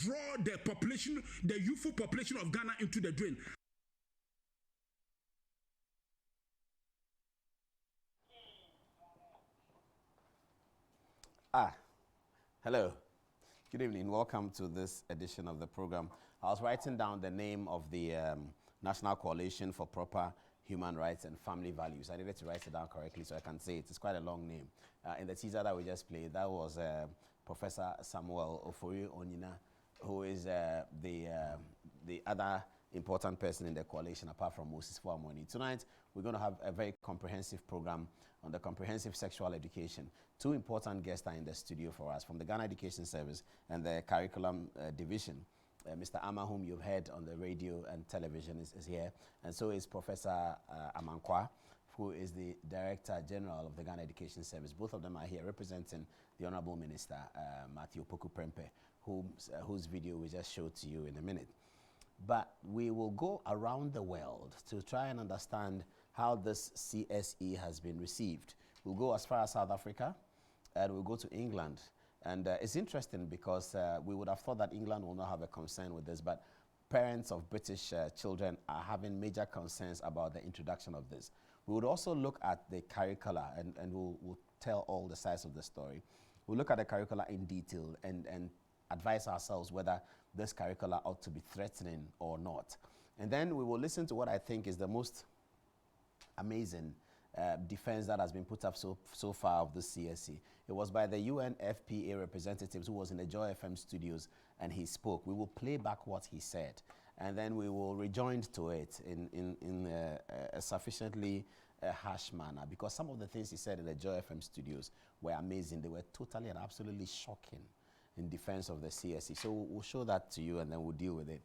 draw the population, the youthful population of Ghana into the drain. Hello. Good evening. Welcome to this edition of the program. I was writing down the name of the National Coalition for Proper Human Rights and Family Values. I needed to write it down correctly so I can say it. It's quite a long name. In the teaser that we just played, that was Professor Samuel Ofori Onyina, who is the other important person in the coalition apart from Moses Fuamoni. Tonight, we're going to have a very comprehensive program on the comprehensive sexual education. Two important guests are in the studio for us from the Ghana Education Service and the Curriculum Division. Mr. Ama, whom you've heard on the radio and television, is here. And so is Professor Amankwa, who is the Director General of the Ghana Education Service. Both of them are here representing the Honorable Minister, Matthew Poku Prempe, whose video we just showed to you in a minute. But we will go around the world to try and understand how this CSE has been received. We'll go as far as South Africa, and we'll go to England. And it's interesting because we would have thought that England will not have a concern with this, but parents of British children are having major concerns about the introduction of this. We would also look at the curricula, and we'll tell all the sides of the story. We'll look at the curricula in detail and advise ourselves whether this curricula ought to be threatening or not. And then we will listen to what I think is the most amazing defense that has been put up so far of the CSE. It was by the UNFPA representatives who was in the Joy FM studios, and he spoke. We will play back what he said, and then we will rejoin to it in a sufficiently harsh manner, because some of the things he said in the Joy FM studios were amazing. They were totally and absolutely shocking in defense of the CSE. So we'll show that to you and then we'll deal with it.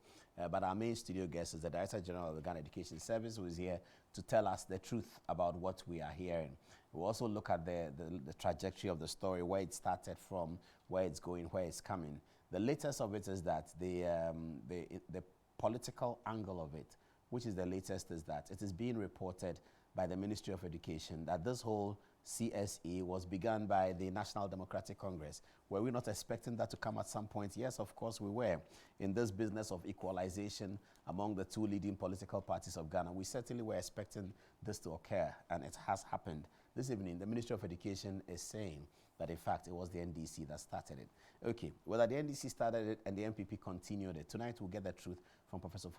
But our main studio guest is the Director General of the Ghana Education Service, who is here to tell us the truth about what we are hearing. We'll also look at the trajectory of the story, where it started from, where it's going, where it's coming. The latest of it is that the political angle of it, which is the latest, is that it is being reported by the Ministry of Education that this whole CSE was begun by the National Democratic Congress. Were we not expecting that to come at some point? Yes, of course we were. In this business of equalization among the two leading political parties of Ghana, we certainly were expecting this to occur, and it has happened. This evening, the Ministry of Education is saying that, in fact, it was the NDC that started it. Okay, whether the NDC started it and the MPP continued it, tonight we'll get the truth from Professor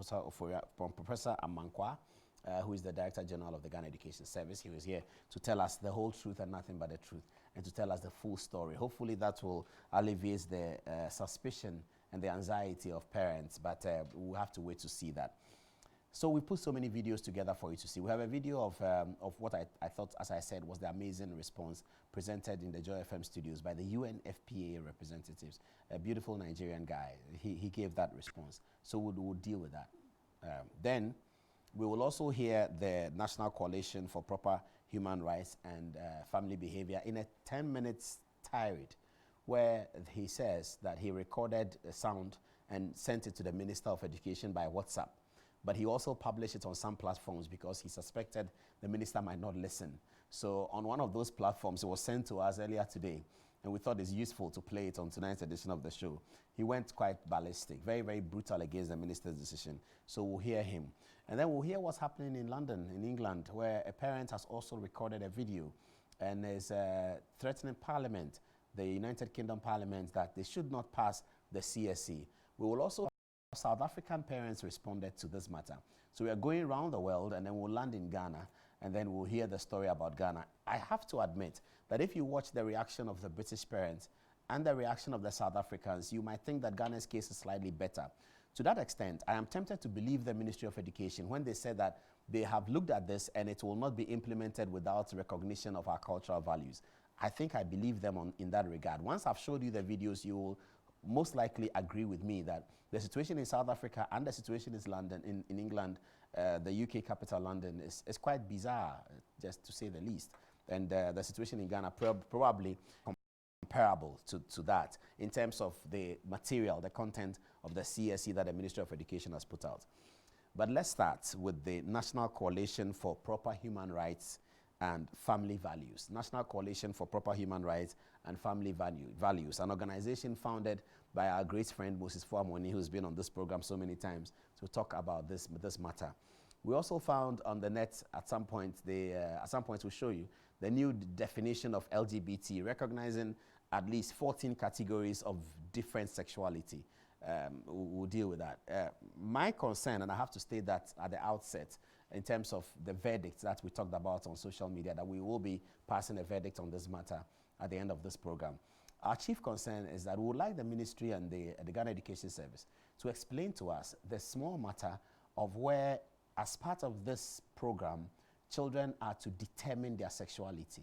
Amankwa, who is the Director General of the Ghana Education Service. He was here to tell us the whole truth and nothing but the truth, and to tell us the full story. Hopefully that will alleviate the suspicion and the anxiety of parents, but we'll have to wait to see that. So we put so many videos together for you to see. We have a video of what I thought, as I said, was the amazing response presented in the Joy FM studios by the UNFPA representatives. A beautiful Nigerian guy. He gave that response. So we'll deal with that. Then we will also hear the National Coalition for Proper Human Rights and Family Behavior in a 10-minute tirade, where he says that he recorded a sound and sent it to the Minister of Education by WhatsApp. But he also published it on some platforms because he suspected the minister might not listen. So on one of those platforms, it was sent to us earlier today, and we thought it's useful to play it on tonight's edition of the show. He went quite ballistic, very, very brutal against the minister's decision. So we'll hear him. And then we'll hear what's happening in London, in England, where a parent has also recorded a video and is threatening Parliament, the United Kingdom Parliament, that they should not pass the CSE. We will also South African parents responded to this matter. So we are going around the world, and then we'll land in Ghana, and then we'll hear the story about Ghana. I have to admit that if you watch the reaction of the British parents and the reaction of the South Africans, you might think that Ghana's case is slightly better. To that extent, I am tempted to believe the Ministry of Education when they said that they have looked at this and it will not be implemented without recognition of our cultural values. I think I believe them in that regard. Once I've showed you the videos, you will most likely agree with me that the situation in South Africa and the situation in London, in England, the UK capital London, is quite bizarre, just to say the least. And the situation in Ghana probably comparable to that in terms of the material, the content of the CSE that the Ministry of Education has put out. But let's start with the National Coalition for Proper Human Rights and Family Values. National Coalition for Proper Human Rights and Family Values, an organization founded by our great friend Moses Fuamoni, who's been on this program so many times to talk about this matter. We also found on the net at some point, we'll show you the new definition of LGBT, recognizing at least 14 categories of different sexuality. We'll deal with that. My concern, and I have to state that at the outset, in terms of the verdict that we talked about on social media, that we will be passing a verdict on this matter at the end of this program. Our chief concern is that we would like the ministry and the Ghana Education Service to explain to us the small matter of where, as part of this program, children are to determine their sexuality.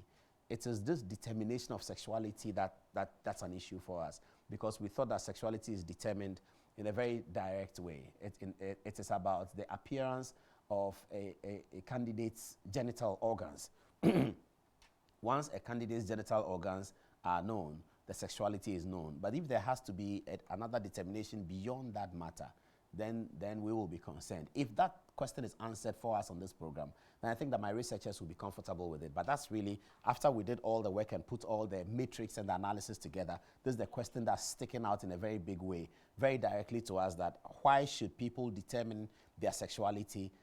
It is this determination of sexuality that's an issue for us, because we thought that sexuality is determined in a very direct way. It is about the appearance of a candidate's genital organs. Once a candidate's genital organs are known, the sexuality is known. But if there has to be another determination beyond that matter, then we will be concerned. If that question is answered for us on this program, then I think that my researchers will be comfortable with it. But that's really, after we did all the work and put all the matrix and the analysis together, this is the question that's sticking out in a very big way, very directly to us, that why should people determine their sexuality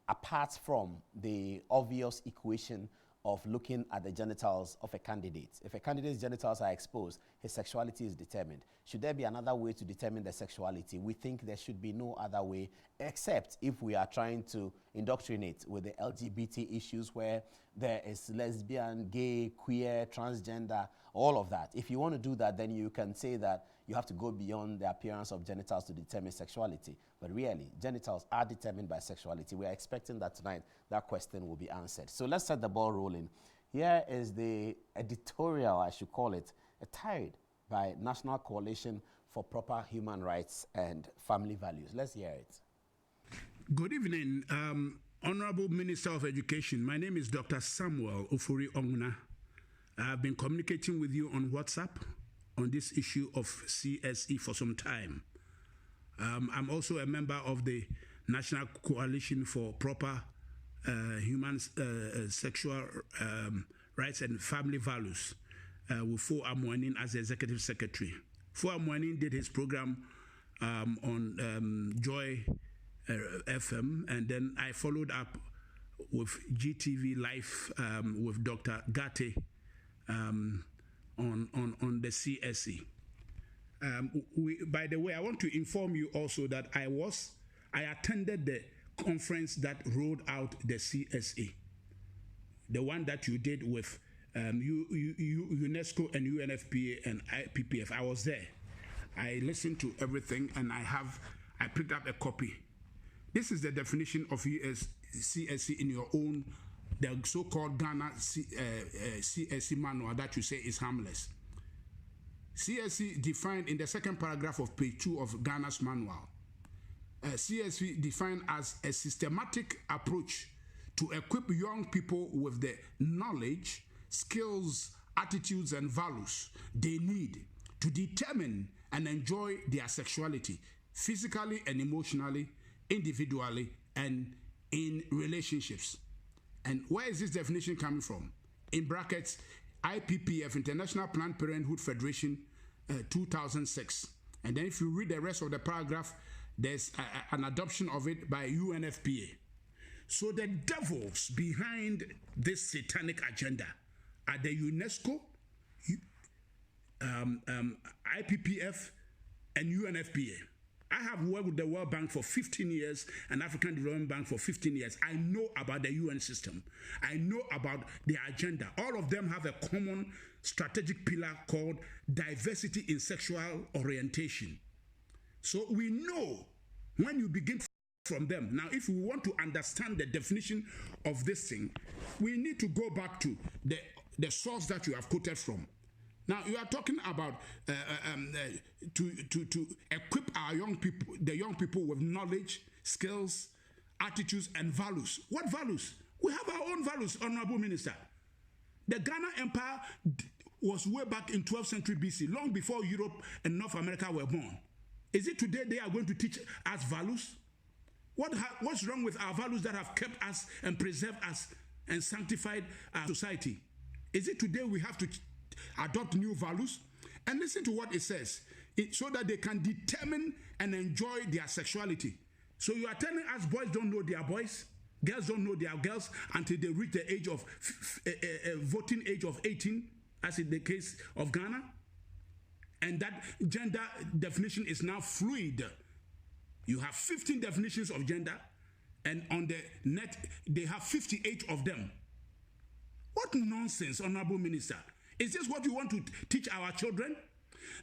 apart from the obvious equation of looking at the genitals of a candidate? If a candidate's genitals are exposed, his sexuality is determined. Should there be another way to determine the sexuality? We think there should be no other way, except if we are trying to indoctrinate with the LGBT issues, where there is lesbian, gay, queer, transgender, all of that. If you want to do that, then you can say that you have to go beyond the appearance of genitals to determine sexuality. But really, genitals are determined by sexuality. We are expecting that tonight that question will be answered. So let's set the ball rolling. Here is the editorial, I should call it, a tirade by National Coalition for Proper Human Rights and Family Values. Let's hear it. Good evening, Honorable Minister of Education. My name is Dr. Samuel Ofori Onguna. I've been communicating with you on WhatsApp on this issue of CSE for some time. I'm also a member of the National Coalition for Proper Human Sexual Rights and Family Values, with Fo Amwanin as the Executive Secretary. Fo Amwanin did his program on Joy FM, and then I followed up with GTV Live with Dr. Gate on the CSE. By the way, I want to inform you also that I attended the conference that rolled out the CSE, the one that you did with UNESCO and UNFPA and IPPF. I was there. I listened to everything, and I picked up a copy. This is the definition of CSE in your own, the so-called Ghana CSE manual that you say is harmless. CSE defined in the second paragraph of page 2 of Ghana's manual. CSE defined as a systematic approach to equip young people with the knowledge, skills, attitudes, and values they need to determine and enjoy their sexuality, physically and emotionally, individually, and in relationships. And where is this definition coming from? In brackets, IPPF, International Planned Parenthood Federation, 2006. And then if you read the rest of the paragraph, there's an adoption of it by UNFPA. So the devils behind this satanic agenda are the UNESCO, IPPF, and UNFPA. I have worked with the World Bank for 15 years and African Development Bank for 15 years. I know about the UN system. I know about the agenda. All of them have a common strategic pillar called diversity in sexual orientation. So we know when you begin from them. Now, if we want to understand the definition of this thing, we need to go back to the source that you have quoted from. Now, you are talking about to equip our young people, the young people, with knowledge, skills, attitudes, and values. What values? We have our own values, Honorable Minister. The Ghana Empire was way back in 12th century BC, long before Europe and North America were born. Is it today they are going to teach us values? What's wrong with our values that have kept us and preserved us and sanctified our society? Is it today we have to adopt new values? And listen to what it says. so that they can determine and enjoy their sexuality. So you are telling us boys don't know their boys, girls don't know their girls until they reach the age of voting age of 18, as in the case of Ghana. And that gender definition is now fluid. You have 15 definitions of gender, and on the net, they have 58 of them. What nonsense, Honorable Minister. Is this what you want to teach our children?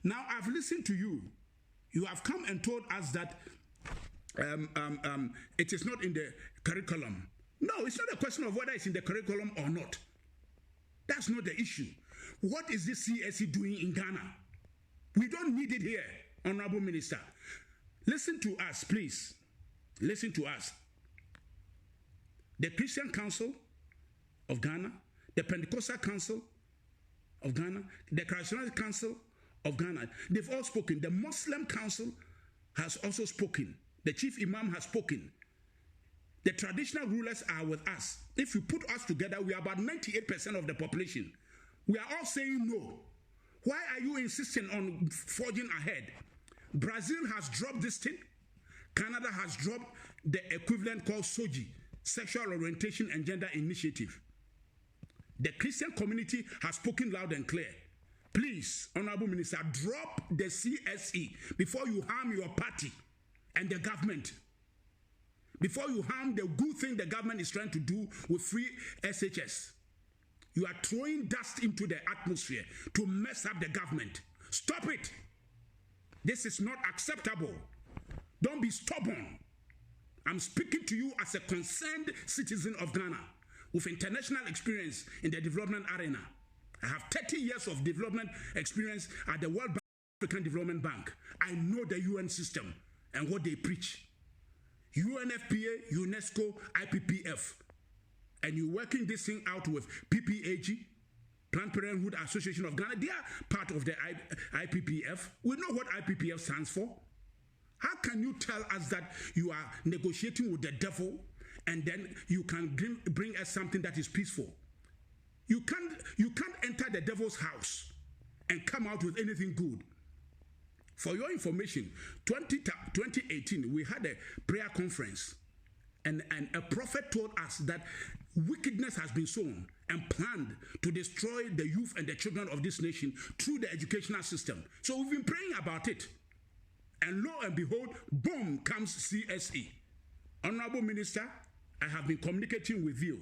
Now, I've listened to you. You have come and told us that it is not in the curriculum. No, it's not a question of whether it's in the curriculum or not. That's not the issue. What is this CSE doing in Ghana? We don't need it here, Honorable Minister. Listen to us, please. Listen to us. The Christian Council of Ghana, the Pentecostal Council of Ghana, the Charismatic Council of Ghana, they've all spoken. The Muslim Council has also spoken. The Chief Imam has spoken. The traditional rulers are with us. If you put us together, we are about 98% of the population. We are all saying no. Why are you insisting on forging ahead? Brazil has dropped this thing. Canada has dropped the equivalent called SOGI, Sexual Orientation and Gender Initiative. The Christian community has spoken loud and clear. Please, Honorable Minister, drop the CSE before you harm your party and the government. Before you harm the good thing the government is trying to do with free SHS. You are throwing dust into the atmosphere to mess up the government. Stop it. This is not acceptable. Don't be stubborn. I'm speaking to you as a concerned citizen of Ghana with international experience in the development arena. I have 30 years of development experience at the World Bank, African Development Bank. I know the UN system and what they preach. UNFPA, UNESCO, IPPF. And you're working this thing out with PPAG, Planned Parenthood Association of Ghana. They are part of the IPPF. We know what IPPF stands for. How can you tell us that you are negotiating with the devil and then you can bring us something that is peaceful? You can't enter the devil's house and come out with anything good. For your information, 2018, we had a prayer conference, and a prophet told us that wickedness has been sown and planned to destroy the youth and the children of this nation through the educational system. So we've been praying about it. And lo and behold, boom, comes CSE. Honorable Minister, I have been communicating with you.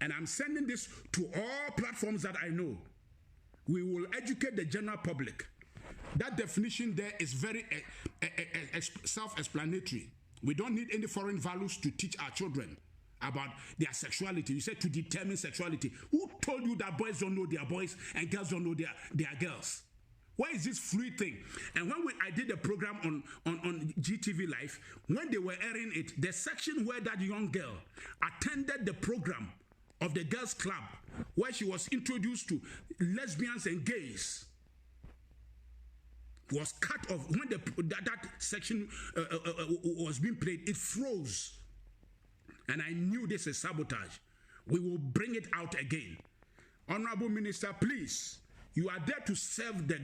And I'm sending this to all platforms that I know. We will educate the general public. That definition there is very self-explanatory. We don't need any foreign values to teach our children about their sexuality. You said to determine sexuality. Who told you that boys don't know their boys and girls don't know their girls? Why is this fluid thing? And when I did a program on GTV Live, when they were airing it, the section where that young girl attended the program of the girls' club, where she was introduced to lesbians and gays, was cut off. When that section was being played, it froze. And I knew this is sabotage. We will bring it out again. Honorable Minister, please, you are there to serve the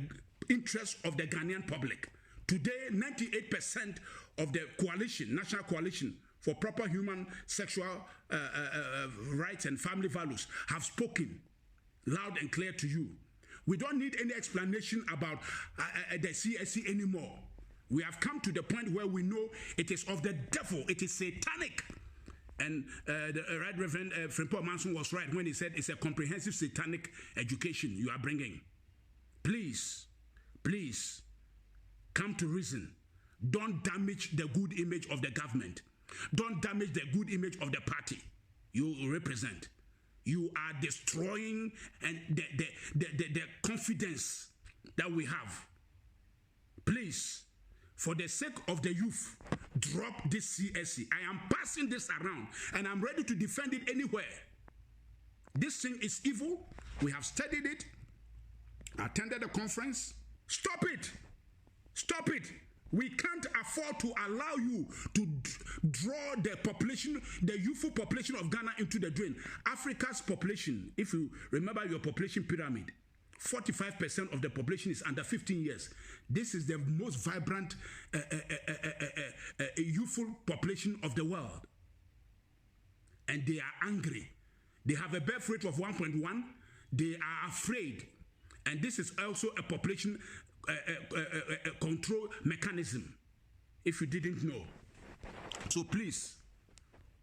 interests of the Ghanaian public. Today, 98% of the coalition, National Coalition for Proper Human Sexual Rights and Family Values, have spoken loud and clear to you. We don't need any explanation about the CSE anymore. We have come to the point where we know it is of the devil, it is satanic. And the Right Reverend Frimpong Manson was right when he said it's a comprehensive satanic education you are bringing. Please, please, come to reason. Don't damage the good image of the government. Don't damage the good image of the party you represent. You are destroying and the confidence that we have. Please, for the sake of the youth, drop this CSE. I am passing this around and I'm ready to defend it anywhere. This thing is evil. We have studied it, attended the conference. Stop it. Stop it. We can't afford to allow you to draw the population, the youthful population of Ghana into the drain. Africa's population, if you remember your population pyramid, 45% of the population is under 15 years. This is the most vibrant, youthful population of the world. And they are angry. They have a birth rate of 1.1. They are afraid. And this is also a population control mechanism, if you didn't know. So please,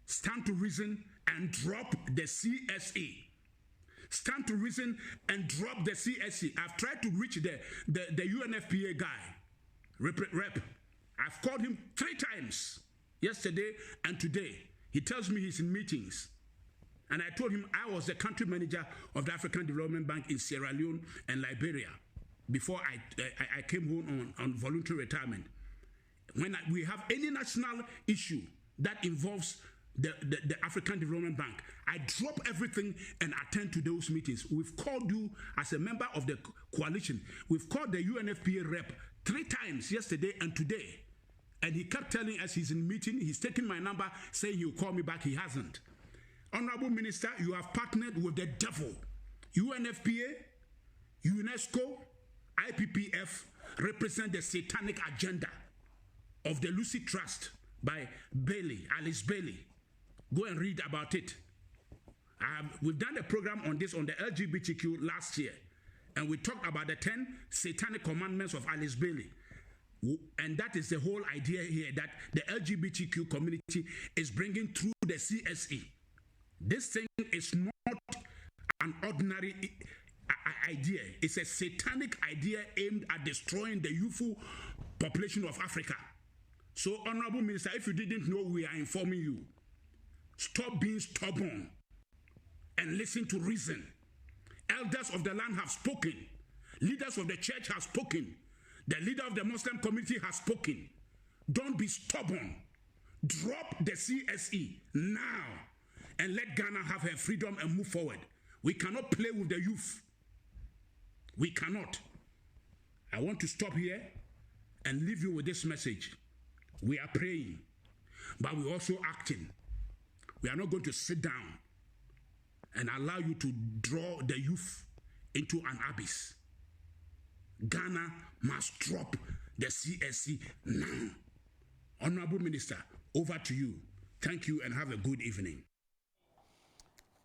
stand to reason and drop the CSE. Stand to reason and drop the CSE. I've tried to reach the UNFPA guy, rep. I've called him 3 times, yesterday and today. He tells me he's in meetings. And I told him I was the country manager of the African Development Bank in Sierra Leone and Liberia before I came home on voluntary retirement. When we have any national issue that involves the African Development Bank, I drop everything and attend to those meetings. We've called you as a member of the coalition. We've called the UNFPA rep 3 times yesterday and today. And he kept telling us he's in meeting. He's taking my number, saying he'll call me back. He hasn't. Honorable Minister, you have partnered with the devil. UNFPA, UNESCO, IPPF represent the satanic agenda of the Lucy Trust by Alice Bailey. Go and read about it. We've done a program on this on the LGBTQ last year, and we talked about the 10 satanic commandments of Alice Bailey. And that is the whole idea here, that the LGBTQ community is bringing through the CSE. This thing is not an ordinary idea. It's a satanic idea aimed at destroying the youthful population of Africa. So, Honorable Minister, if you didn't know, we are informing you. Stop being stubborn and listen to reason. Elders of the land have spoken. Leaders of the church have spoken. The leader of the Muslim community has spoken. Don't be stubborn. Drop the CSE now and let Ghana have her freedom and move forward. We cannot play with the youth. We cannot. I want to stop here and leave you with this message. We are praying, but we're also acting. We are not going to sit down and allow you to draw the youth into an abyss. Ghana must drop the CSE now. Honorable Minister, over to you. Thank you and have a good evening.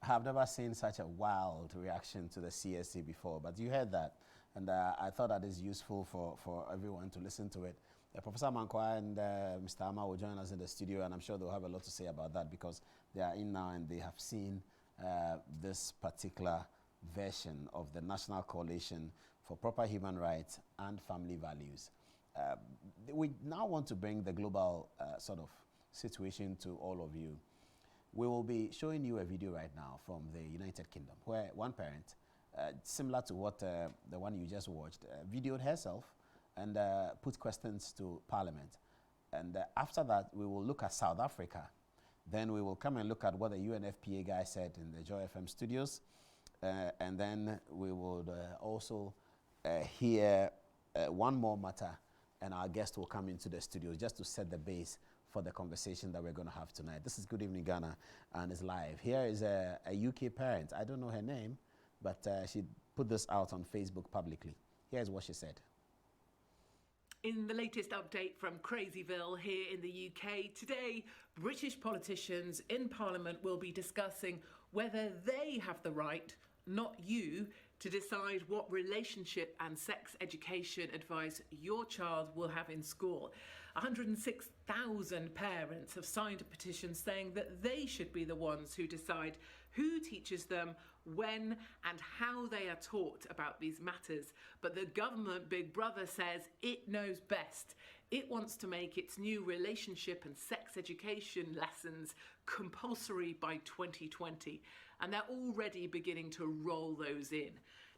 I have never seen such a wild reaction to the CSE before, but you heard that, and I thought that is useful for everyone to listen to it. Professor Mankwa and Mr. Ama will join us in the studio, and I'm sure they'll have a lot to say about that because they are in now and they have seen this particular version of the National Coalition for Proper Human Rights and Family Values. We now want to bring the global sort of situation to all of you. We will be showing you a video right now from the United Kingdom where one parent, similar to what the one you just watched, videoed herself and put questions to Parliament. And after that, we will look at South Africa. Then we will come and look at what the UNFPA guy said in the Joy FM studios. And then we will also hear one more matter, and our guest will come into the studio just to set the base for the conversation that we're going to have tonight. This is Good Evening Ghana, and it's live. Here is a UK parent. I don't know her name, but she put this out on Facebook publicly. Here's what she said. In the latest update from Crazyville here in the UK, today, British politicians in Parliament will be discussing whether they have the right, not you, to decide what relationship and sex education advice your child will have in school. 106,000 parents have signed a petition saying that they should be the ones who decide who teaches them, when and how they are taught about these matters. But the government, Big Brother, says it knows best. It wants to make its new relationship and sex education lessons compulsory by 2020. And they're already beginning to roll those in.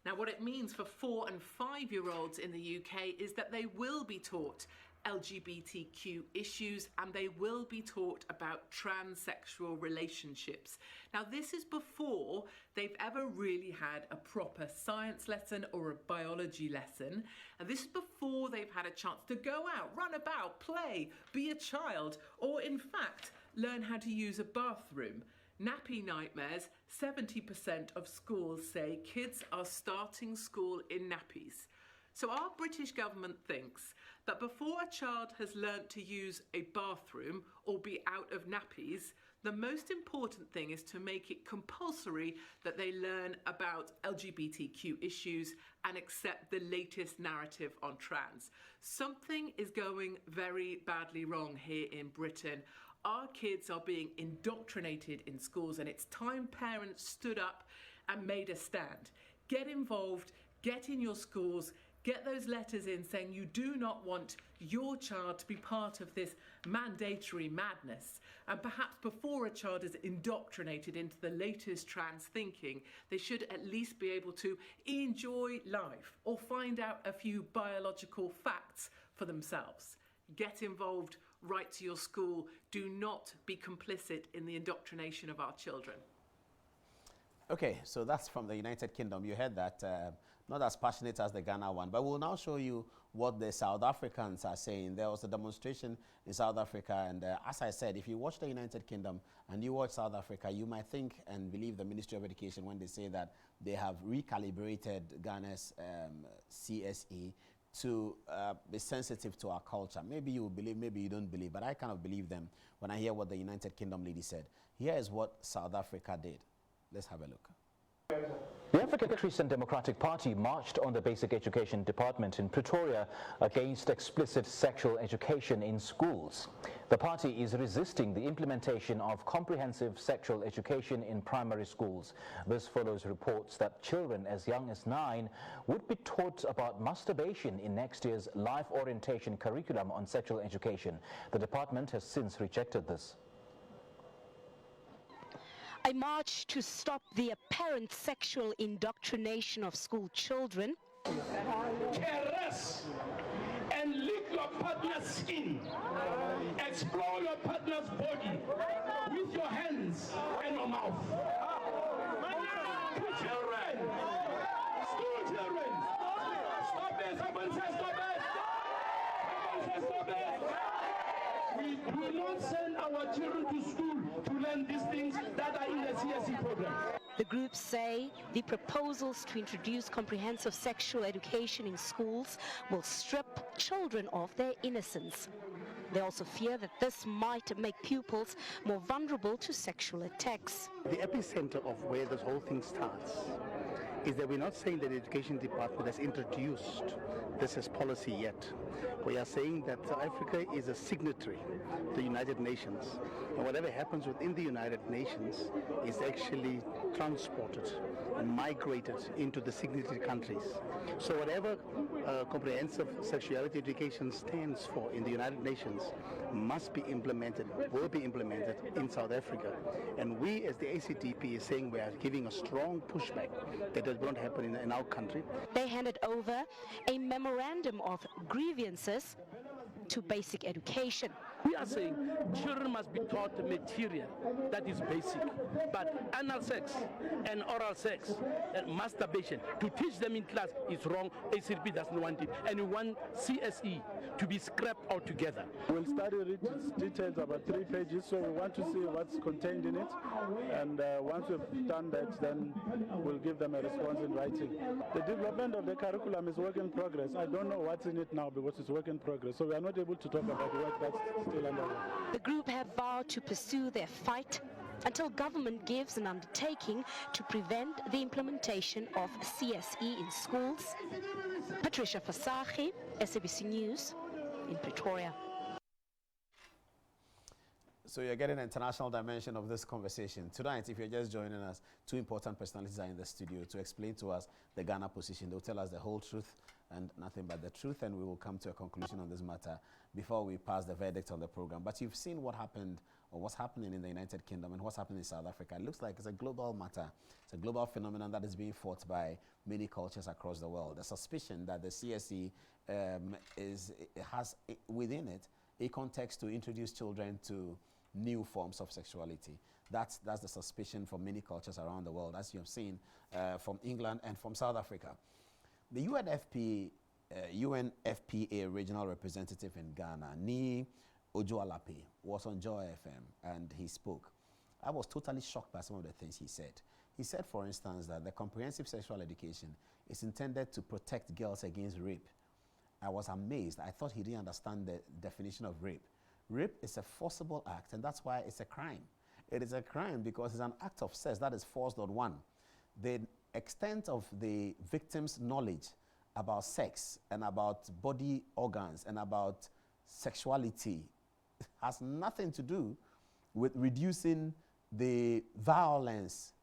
Now, what it means for 4- and 5-year-olds in the UK is that they will be taught LGBTQ issues and they will be taught about transsexual relationships. Now, this is before they've ever really had a proper science lesson or a biology lesson. And this is before they've had a chance to go out, run about, play, be a child, or in fact, learn how to use a bathroom. Nappy nightmares. 70% of schools say kids are starting school in nappies. So our British government thinks that before a child has learnt to use a bathroom or be out of nappies, the most important thing is to make it compulsory that they learn about LGBTQ issues and accept the latest narrative on trans. Something is going very badly wrong here in Britain. Our kids are being indoctrinated in schools, and it's time parents stood up and made a stand. Get involved, get in your schools, get those letters in saying you do not want your child to be part of this mandatory madness. And perhaps before a child is indoctrinated into the latest trans thinking, they should at least be able to enjoy life or find out a few biological facts for themselves. Get involved, write to your school. Do not be complicit in the indoctrination of our children. Okay, so that's from the United Kingdom. You heard that, not as passionate as the Ghana one, but we'll now show you what the South Africans are saying. There was a demonstration in South Africa, and as I said, if you watch the United Kingdom and you watch South Africa, you might think and believe the Ministry of Education when they say that they have recalibrated Ghana's CSE to be sensitive to our culture. Maybe you believe, maybe you don't believe, but I kind of believe them when I hear what the United Kingdom lady said. Here is what South Africa did. Let's have a look. The African Christian Democratic Party marched on the Basic Education Department in Pretoria against explicit sexual education in schools. The party is resisting the implementation of comprehensive sexual education in primary schools. This follows reports that children as young as 9 would be taught about masturbation in next year's life orientation curriculum on sexual education. The department has since rejected this. A march to stop the apparent sexual indoctrination of school children. Caress and lick your partner's skin. Explore your partner's body with your hands and your mouth. Children, school children, stop it. Someone says stop it. Someone says stop it. We do not send our children to school to learn these things that are in the CSE program. The groups say the proposals to introduce comprehensive sexual education in schools will strip children of their innocence. They also fear that this might make pupils more vulnerable to sexual attacks. The epicenter of where this whole thing starts is that we're not saying that the education department has introduced this as policy yet. We are saying that South Africa is a signatory to the United Nations, and whatever happens within the United Nations is actually transported and migrated into the signatory countries. So whatever comprehensive sexuality education stands for in the United Nations must be implemented, will be implemented in South Africa. And we as the ACDP is saying we are giving a strong pushback that it won't happen in our country. They handed over a memorandum of grievances to basic education. We are saying children must be taught material that is basic, but anal sex and oral sex and masturbation, to teach them in class is wrong. ACDP doesn't want it, and we want CSE to be scrapped altogether. We'll study it details about 3 pages, so we want to see what's contained in it, and once we've done that, then we'll give them a response in writing. The development of the curriculum is work in progress. I don't know what's in it now because it's work in progress, so we are not able to talk about what that's still underway. The group have vowed to pursue their fight until government gives an undertaking to prevent the implementation of CSE in schools. Patricia Fasachi, SABC News in Pretoria. So you're getting an international dimension of this conversation. Tonight, if you're just joining us, 2 important personalities are in the studio to explain to us the Ghana position. They'll tell us the whole truth and nothing but the truth, and we will come to a conclusion on this matter before we pass the verdict on the program. But you've seen what happened or what's happening in the United Kingdom and what's happening in South Africa. It looks like it's a global matter. It's a global phenomenon that is being fought by many cultures across the world. The suspicion that the CSE has within it a context to introduce children to new forms of sexuality. That's the suspicion for many cultures around the world, as you have seen from England and from South Africa. The UNFPA regional representative in Ghana, Ni Ojualape, was on Joy FM and he spoke. I was totally shocked by some of the things he said. He said, for instance, that the comprehensive sexual education is intended to protect girls against rape. I was amazed. I thought he didn't understand the definition of rape. Rape is a forcible act, and that's why it's a crime. It is a crime because it's an act of sex that is forced on one. The extent of the victim's knowledge about sex and about body organs and about sexuality has nothing to do with reducing the violence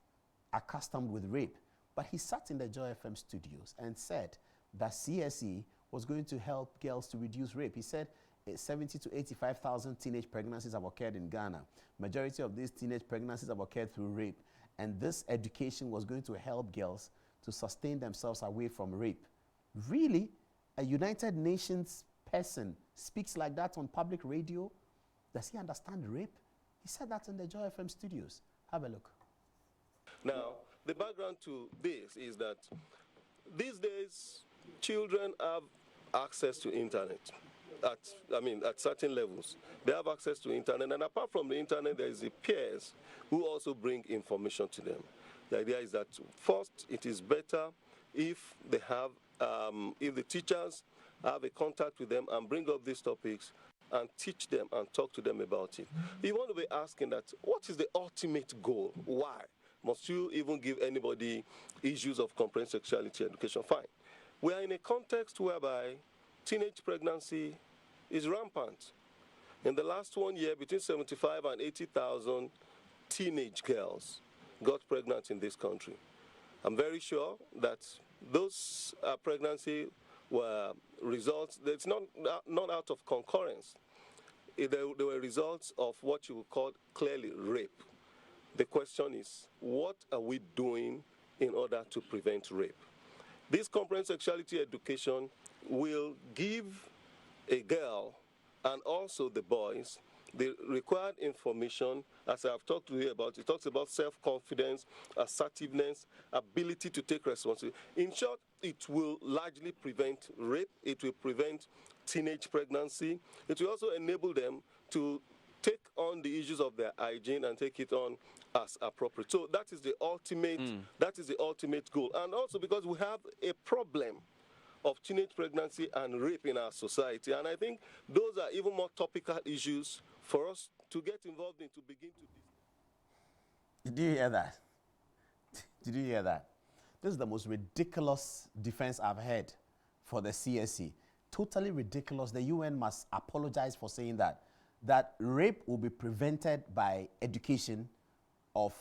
accustomed with rape. But he sat in the Joy FM studios and said that CSE was going to help girls to reduce rape. He said 70 to 85,000 teenage pregnancies have occurred in Ghana. Majority of these teenage pregnancies have occurred through rape. And this education was going to help girls to sustain themselves away from rape. Really? A United Nations person speaks like that on public radio? Does he understand rape? He said that in the Joy FM studios. Have a look. Now, the background to this is that these days, children have access to internet at certain levels. They have access to internet, and apart from the internet, there is the peers who also bring information to them. The idea is that first, it is better if they have, if the teachers have a contact with them and bring up these topics and teach them and talk to them about it. You want to be asking that, what is the ultimate goal? Why? Must you even give anybody issues of comprehensive sexuality education? Fine. We are in a context whereby teenage pregnancy is rampant. In the last 1 year, between 75 and 80,000 teenage girls got pregnant in this country. I'm very sure that those pregnancy were results, it's not out of concurrence. They were results of what you would call clearly rape. The question is, what are we doing in order to prevent rape? This comprehensive sexuality education will give a girl and also the boys the required information, as I've talked to you about. It talks about self-confidence, assertiveness, ability to take responsibility. In short, it will largely prevent rape. It will prevent teenage pregnancy. It will also enable them to take on the issues of their hygiene and take it on as appropriate. So that is the ultimate goal. And also because we have a problem of teenage pregnancy and rape in our society. And I think those are even more topical issues for us to get involved in, to begin to. Did you hear that? Did you hear that? This is the most ridiculous defense I've heard for the CSE. Totally ridiculous. The UN must apologize for saying that rape will be prevented by education of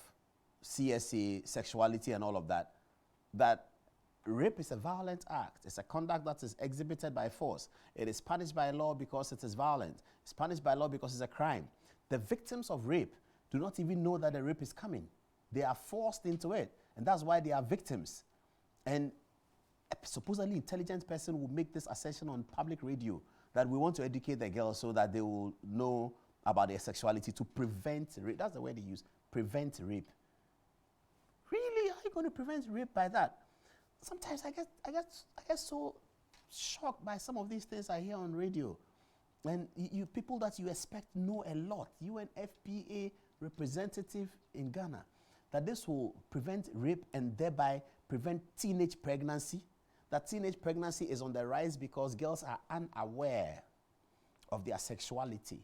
CSE, sexuality and all of that. That rape is a violent act. It's a conduct that is exhibited by force. It is punished by law because it is violent. It's punished by law because it's a crime. The victims of rape do not even know that the rape is coming. They are forced into it, and that's why they are victims. And a supposedly intelligent person will make this assertion on public radio that we want to educate the girls so that they will know about their sexuality to prevent rape. That's the word they use, prevent rape. Really? Are you going to prevent rape by that? Sometimes I get so shocked by some of these things I hear on radio. And you people that you expect know a lot, UNFPA representative in Ghana, that this will prevent rape and thereby prevent teenage pregnancy. That teenage pregnancy is on the rise because girls are unaware of their sexuality.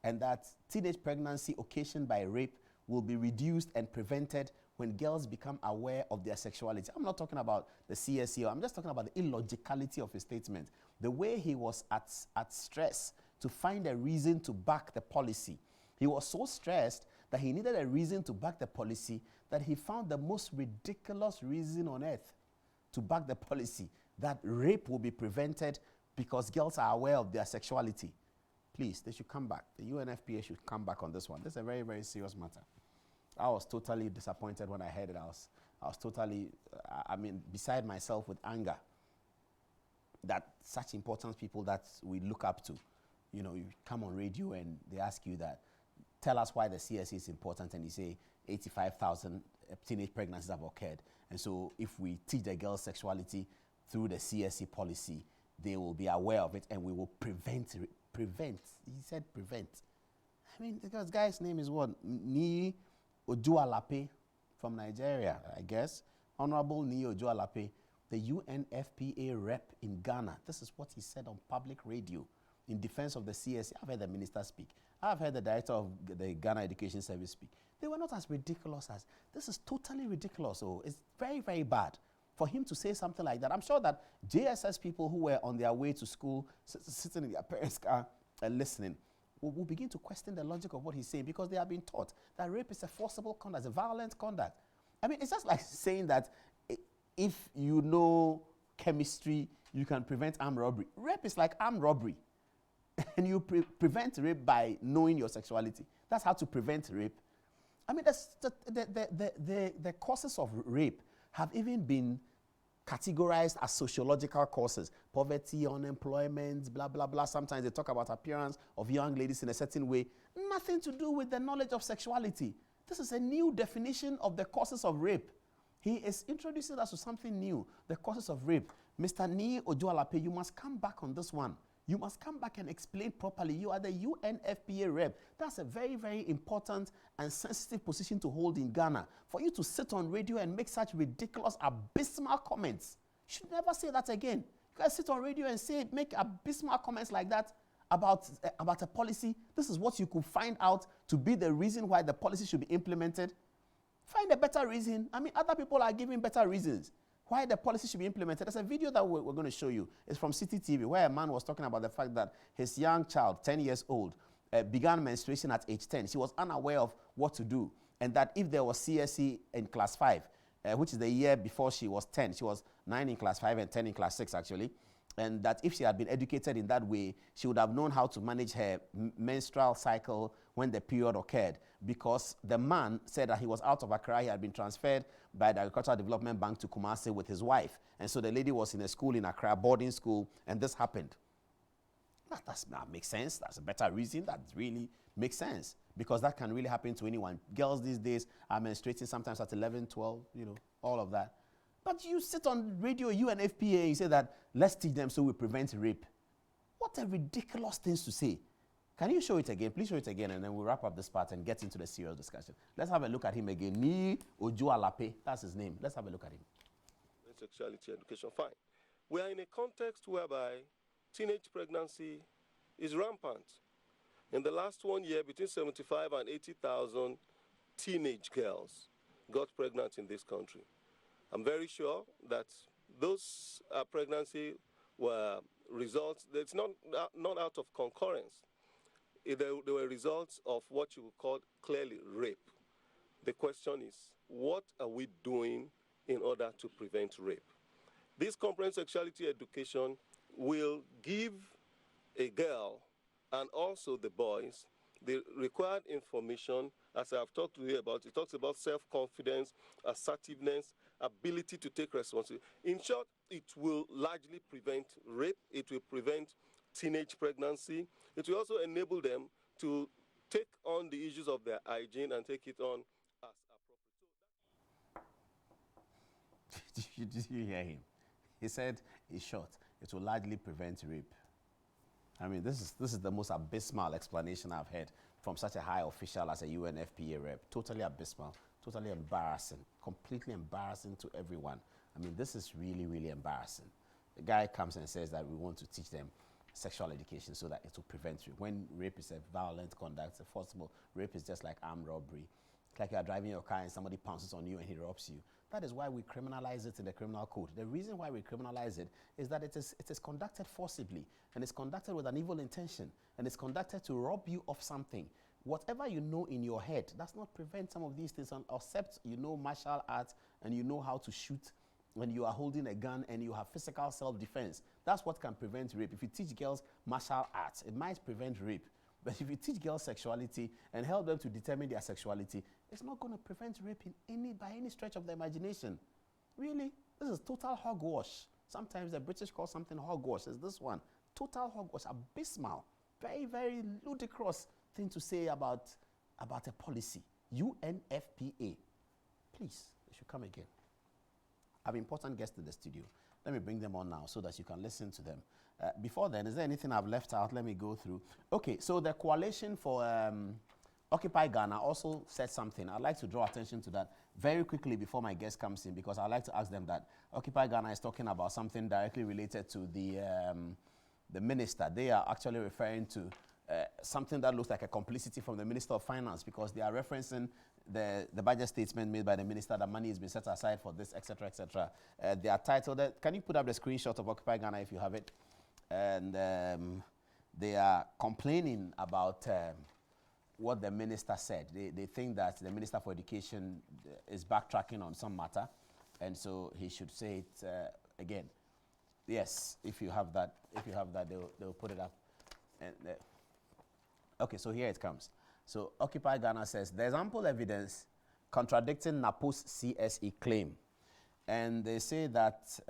And that teenage pregnancy occasioned by rape will be reduced and prevented when girls become aware of their sexuality. I'm not talking about the CSE, I'm just talking about the illogicality of his statement. The way he was at stress to find a reason to back the policy. He was so stressed that he needed a reason to back the policy that he found the most ridiculous reason on earth to back the policy, that rape will be prevented because girls are aware of their sexuality. Please, they should come back. The UNFPA should come back on this one. This is a very, very serious matter. I was totally disappointed when I heard it. I was totally, beside myself with anger that such important people that we look up to, you come on radio and they ask you that, tell us why the CSE is important, and you say 85,000 teenage pregnancies have occurred. And so if we teach the girls sexuality through the CSE policy, they will be aware of it and we will prevent. He said prevent. The guy's name is what? Ojualape from Nigeria, I guess. Honorable Nii Ojualape, the UNFPA rep in Ghana. This is what he said on public radio in defense of the CSE. I've heard the minister speak. I've heard the director of the Ghana Education Service speak. They were not as ridiculous as, this is totally ridiculous. So it's very, very bad for him to say something like that. I'm sure that JSS people who were on their way to school, sitting in their parents' car and listening, will begin to question the logic of what he's saying, because they have been taught that rape is a forcible conduct, a violent conduct. I mean, it's just like saying that if you know chemistry, you can prevent armed robbery. Rape is like armed robbery. And you prevent rape by knowing your sexuality. That's how to prevent rape. I mean, the causes of rape have even been categorized as sociological causes. Poverty, unemployment, blah, blah, blah. Sometimes they talk about appearance of young ladies in a certain way. Nothing to do with the knowledge of sexuality. This is a new definition of the causes of rape. He is introducing us to something new, the causes of rape. Mr. Nii Ojualape, you must come back on this one. You must come back and explain properly. You are the UNFPA rep. That's a very, very important and sensitive position to hold in Ghana. For you to sit on radio and make such ridiculous, abysmal comments, you should never say that again. You guys sit on radio and make abysmal comments like that about a policy. This is what you could find out to be the reason why the policy should be implemented. Find a better reason. I mean, other people are giving better reasons why the policy should be implemented. There's a video that we're going to show you. It's from City TV, where a man was talking about the fact that his young child, 10 years old, began menstruation at age 10. She was unaware of what to do. And that if there was CSE in class 5, which is the year before she was 10, she was 9 in class 5 and 10 in class 6, actually. And that if she had been educated in that way, she would have known how to manage her menstrual cycle when the period occurred. Because the man said that he was out of Accra, he had been transferred by the Agricultural Development Bank to Kumasi with his wife. And so the lady was in a school in Accra, boarding school, and this happened. That makes sense. That's a better reason. That really makes sense. Because that can really happen to anyone. Girls these days are menstruating sometimes at 11, 12, all of that. But you sit on radio, UNFPA, and you say that, let's teach them so we prevent rape. What a ridiculous thing to say. Can you show it again? Please show it again, and then we'll wrap up this part and get into the serious discussion. Let's have a look at him again. Nii Ojualape, that's his name. Let's have a look at him. Sexuality education, fine. We are in a context whereby teenage pregnancy is rampant. In the last 1 year, between 75 and 80,000 teenage girls got pregnant in this country. I'm very sure that those pregnancy were results, it's not out of concurrence. They were results of what you would call clearly rape. The question is, what are we doing in order to prevent rape? This comprehensive sexuality education will give a girl and also the boys the required information, as I've talked to you about. It talks about self-confidence, assertiveness, ability to take responsibility. In short, it will largely prevent rape. It will prevent teenage pregnancy. It will also enable them to take on the issues of their hygiene and take it on as appropriate. Did you hear him? He said, in short, it will largely prevent rape. I mean, this is the most abysmal explanation I've heard from such a high official as a UNFPA rep. Totally abysmal, totally embarrassing, completely embarrassing to everyone. I mean, this is really, really embarrassing. The guy comes and says that we want to teach them sexual education so that it will prevent rape. When rape is a violent conduct, it's a forcible. Rape is just like armed robbery. It's like you are driving your car and somebody pounces on you and he robs you. That is why we criminalize it in the criminal code. The reason why we criminalize it is that it is conducted forcibly, and it's conducted with an evil intention, and it's conducted to rob you of something. Whatever you know in your head does not prevent some of these things, except you know martial arts and you know how to shoot when you are holding a gun and you have physical self-defense. That's what can prevent rape. If you teach girls martial arts, it might prevent rape. But if you teach girls sexuality and help them to determine their sexuality, it's not going to prevent rape by any stretch of the imagination. Really? This is total hogwash. Sometimes the British call something hogwash. It's this one. Total hogwash. Abysmal. Very, very ludicrous thing to say about a policy. UNFPA. Please, they should come again. I have important guests in the studio. Let me bring them on now so that you can listen to them. Before then, is there anything I've left out? Let me go through. Okay, so the coalition for Occupy Ghana also said something. I'd like to draw attention to that very quickly before my guest comes in, because I'd like to ask them that. Occupy Ghana is talking about something directly related to the minister. They are actually referring to something that looks like a complicity from the Minister of Finance, because they are referencing the budget statement made by the minister that money has been set aside for this, etc., etc. They are titled, can you put up the screenshot of Occupy Ghana if you have it? And they are complaining about what the minister said. They think that the Minister for Education is backtracking on some matter, and so he should say it again. Yes, if you have that, they'll put it up. And, okay, so here it comes. So Occupy Ghana says there's ample evidence contradicting NAPO's CSE claim, and they say that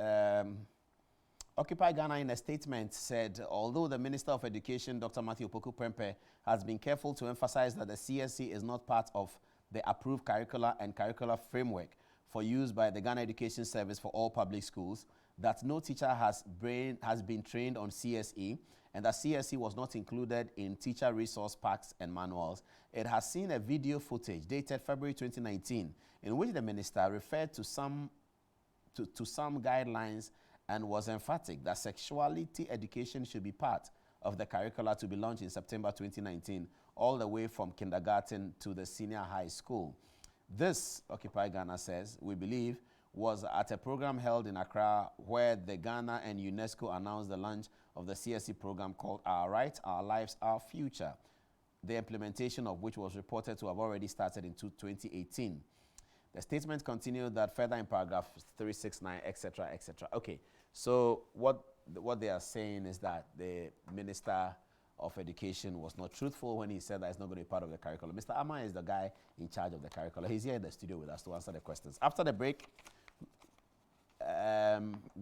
Occupy Ghana in a statement said, although the Minister of Education, Dr. Matthew Opoku-Prempeh, has been careful to emphasize that the CSE is not part of the approved curricula and curricular framework for use by the Ghana Education Service for all public schools, that no teacher has been trained on CSE, and that CSE was not included in teacher resource packs and manuals, it has seen a video footage dated February 2019 in which the minister referred to some guidelines and was emphatic that sexuality education should be part of the curricula to be launched in September 2019, all the way from kindergarten to the senior high school. This, Occupy Ghana says, we believe, was at a program held in Accra where the Ghana and UNESCO announced the launch of the CSE program called Our Rights, Our Lives, Our Future, the implementation of which was reported to have already started in 2018. The statement continued that further in paragraph 369, etc., etc. Okay, so what they are saying is that the Minister of Education was not truthful when he said that it's not going to be part of the curriculum. Mr. Ama is the guy in charge of the curriculum. He's here in the studio with us to answer the questions. After the break,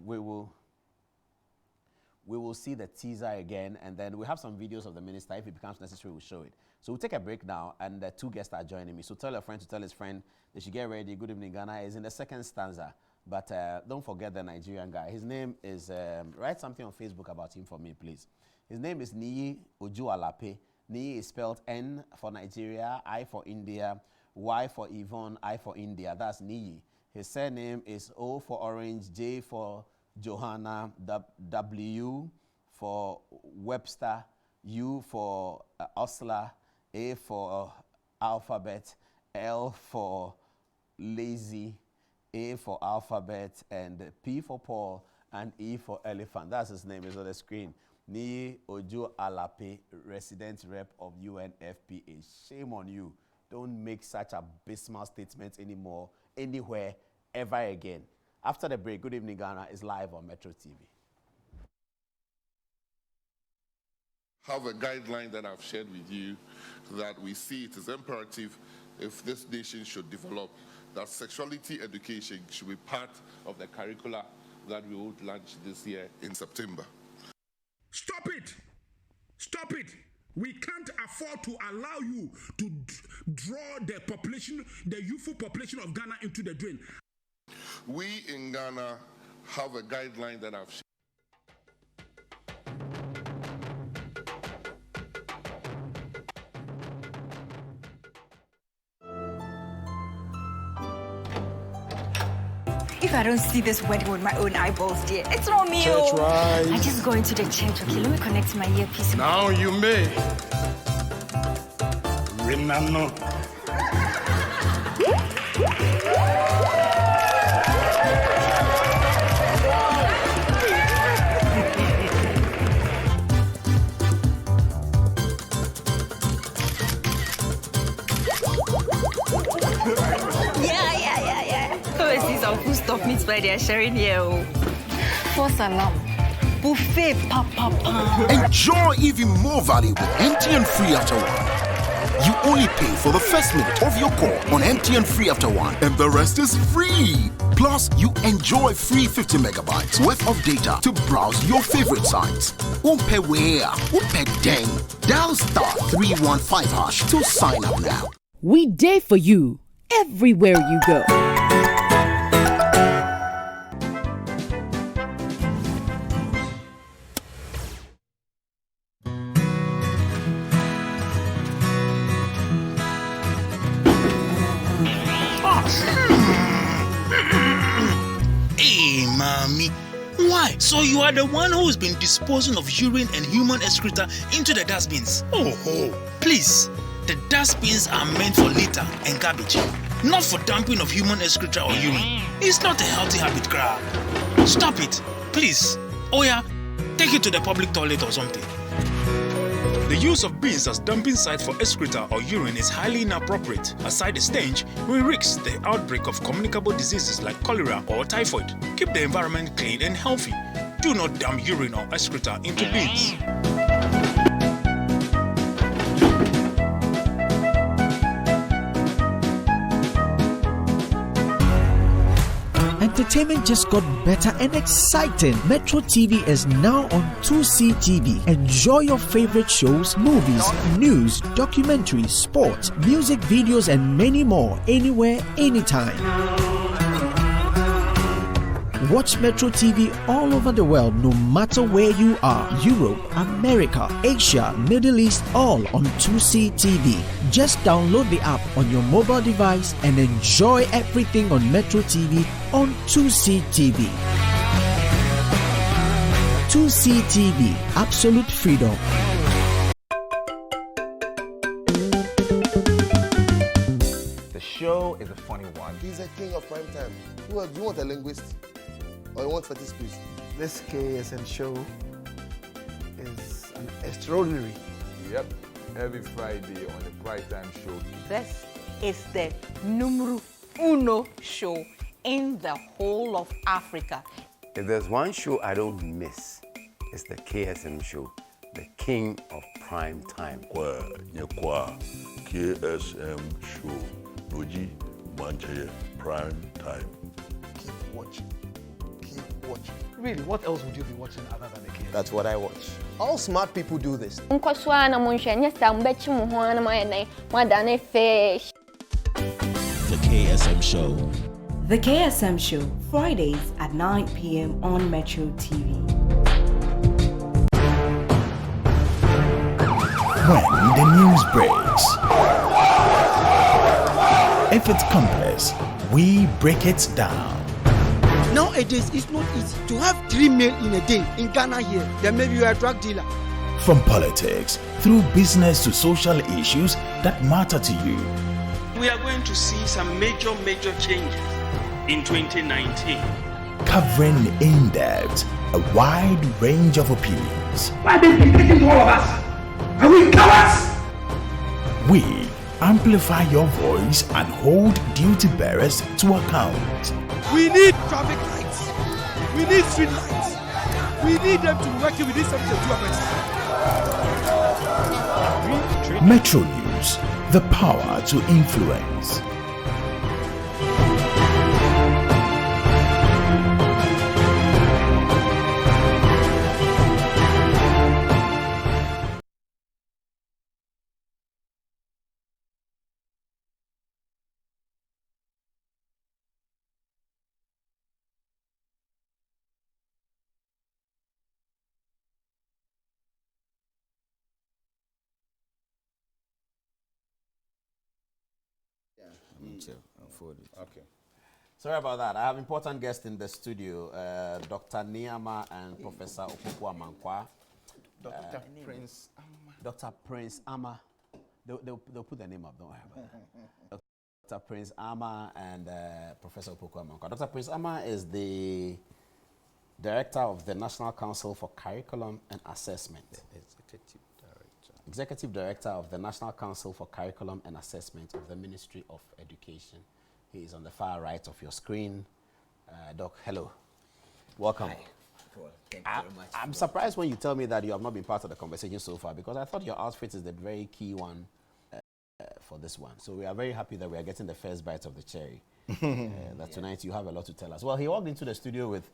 we will see the teaser again, and then we have some videos of the minister. If it becomes necessary, we'll show it. So we'll take a break now, and the two guests are joining me. So tell your friend to tell his friend they should get ready. Good evening, Ghana is in the second stanza, but don't forget the Nigerian guy. His name is, write something on Facebook about him for me, please. His name is Niyi Ojualape. Niyi is spelled N for Nigeria, I for India, Y for Yvonne, I for India. That's Niyi. His surname is O for Orange, J for Johanna, W for Webster, U for Osler, A for alphabet, L for lazy, A for alphabet, and P for Paul, and E for elephant. That's his name, is on the screen. Niyi Ojualape, resident rep of UNFPA. Shame on you. Don't make such abysmal statements anymore, anywhere, ever again. After the break, Good Evening Ghana is live on Metro TV. Have a guideline that I've shared with you that we see it is imperative if this nation should develop that sexuality education should be part of the curricula that we would launch this year in September. Stop it! Stop it! We can't afford to allow you to draw the population, the youthful population of Ghana into the drain. We in Ghana have a guideline that I've shared. If I don't see this wedding with my own eyeballs, dear, it's not me. Church rise. I just go into the church. Okay, let me connect my earpiece. Now you may. Renano. Who stop meets by their sharing here. For salam. Buffet papa. Enjoy even more value with MTN Free After One. You only pay for the first minute of your call on MTN Free After One, and the rest is free. Plus, you enjoy free 50 megabytes worth of data to browse your favorite sites. Umpe where? Umpe deng. Dial *315# to sign up now. We day for you everywhere you go. Hey, mommy. Why? So you are the one who's been disposing of urine and human excreta into the dustbins? Oh. Please, the dustbins are meant for litter and garbage, not for dumping of human excreta or urine. It's not a healthy habit, crab. Stop it, please. Oh yeah, take it to the public toilet or something. The use of bins as dumping sites for excreta or urine is highly inappropriate. Aside the stench, we risk the outbreak of communicable diseases like cholera or typhoid. Keep the environment clean and healthy. Do not dump urine or excreta into bins. Entertainment just got better and exciting. Metro TV is now on 2C TV. Enjoy your favorite shows, movies, news, documentaries, sports, music videos, and many more anywhere, anytime. Watch Metro TV all over the world, no matter where you are. Europe, America, Asia, Middle East, all on 2C TV. Just download the app on your mobile device and enjoy everything on Metro TV on 2C TV. 2C TV, absolute freedom. The show is a funny one. He's a king of prime time. Do you want a linguist? Or you want fetish priest? This KSM show is an extraordinary. Yep, every Friday on the Prime Time show. This is the numero uno show in the whole of Africa. If there's one show I don't miss, it's the KSM show, the king of prime time. KSM show, Noji Mancheye, prime time. Keep watching. Really, what else would you be watching other than the KSM? That's what I watch. All smart people do this. The KSM Show. The KSM Show, Fridays at 9 p.m. on Metro TV. When the news breaks, if it's complex, we break it down. Nowadays, it's not easy to have 3 meals in a day in Ghana here. Then maybe you're a drug dealer. From politics through business to social issues that matter to you. We are going to see some major changes in 2019. Covering in depth a wide range of opinions. Why are they dictating to all of us? Are we cowards? We amplify your voice and hold duty bearers to account. We need traffic lights. We need street lights. We need them to be working within 72 hours. Metro News, the power to influence. Okay. Sorry about that. I have important guests in the studio, Dr. Niama and Professor Opoku Amankwa. Dr. Prince Ama. They'll put the name up, don't worry about that. Dr. Prince Ama and Professor Opoku Amankwa. Dr. Prince Ama is the Director of the National Council for Curriculum and Assessment. Executive Director of the National Council for Curriculum and Assessment of the Ministry of Education. He is on the far right of your screen. Doc, hello. Welcome. Hi. Well, thank you very much. I'm surprised when you tell me that you have not been part of the conversation so far, because I thought your outfit is the very key one for this one. So we are very happy that we are getting the first bite of the cherry. That tonight you have a lot to tell us. Well, he walked into the studio with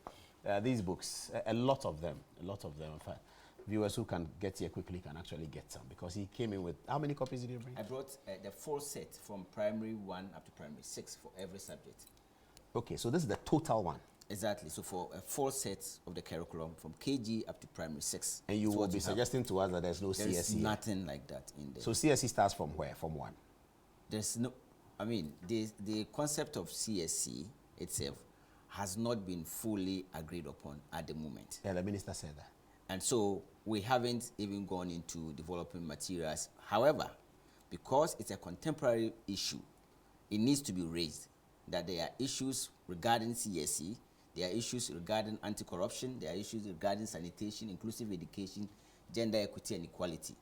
these books, a lot of them. In fact, viewers who can get here quickly can actually get some, because he came in with, how many copies did you bring? I brought the full set from primary 1 up to primary 6 for every subject. Okay, so this is the total one. Exactly. So for a full set of the curriculum from KG up to primary 6. And you will be suggesting to us that there's no CSE? There's nothing like that in there. So CSE starts from where? From 1? There's no. I mean, the concept of CSE itself has not been fully agreed upon at the moment. Yeah, the minister said that. And so we haven't even gone into developing materials. However, because it's a contemporary issue, it needs to be raised that there are issues regarding CSE, there are issues regarding anti-corruption, there are issues regarding sanitation, inclusive education, gender equity and equality.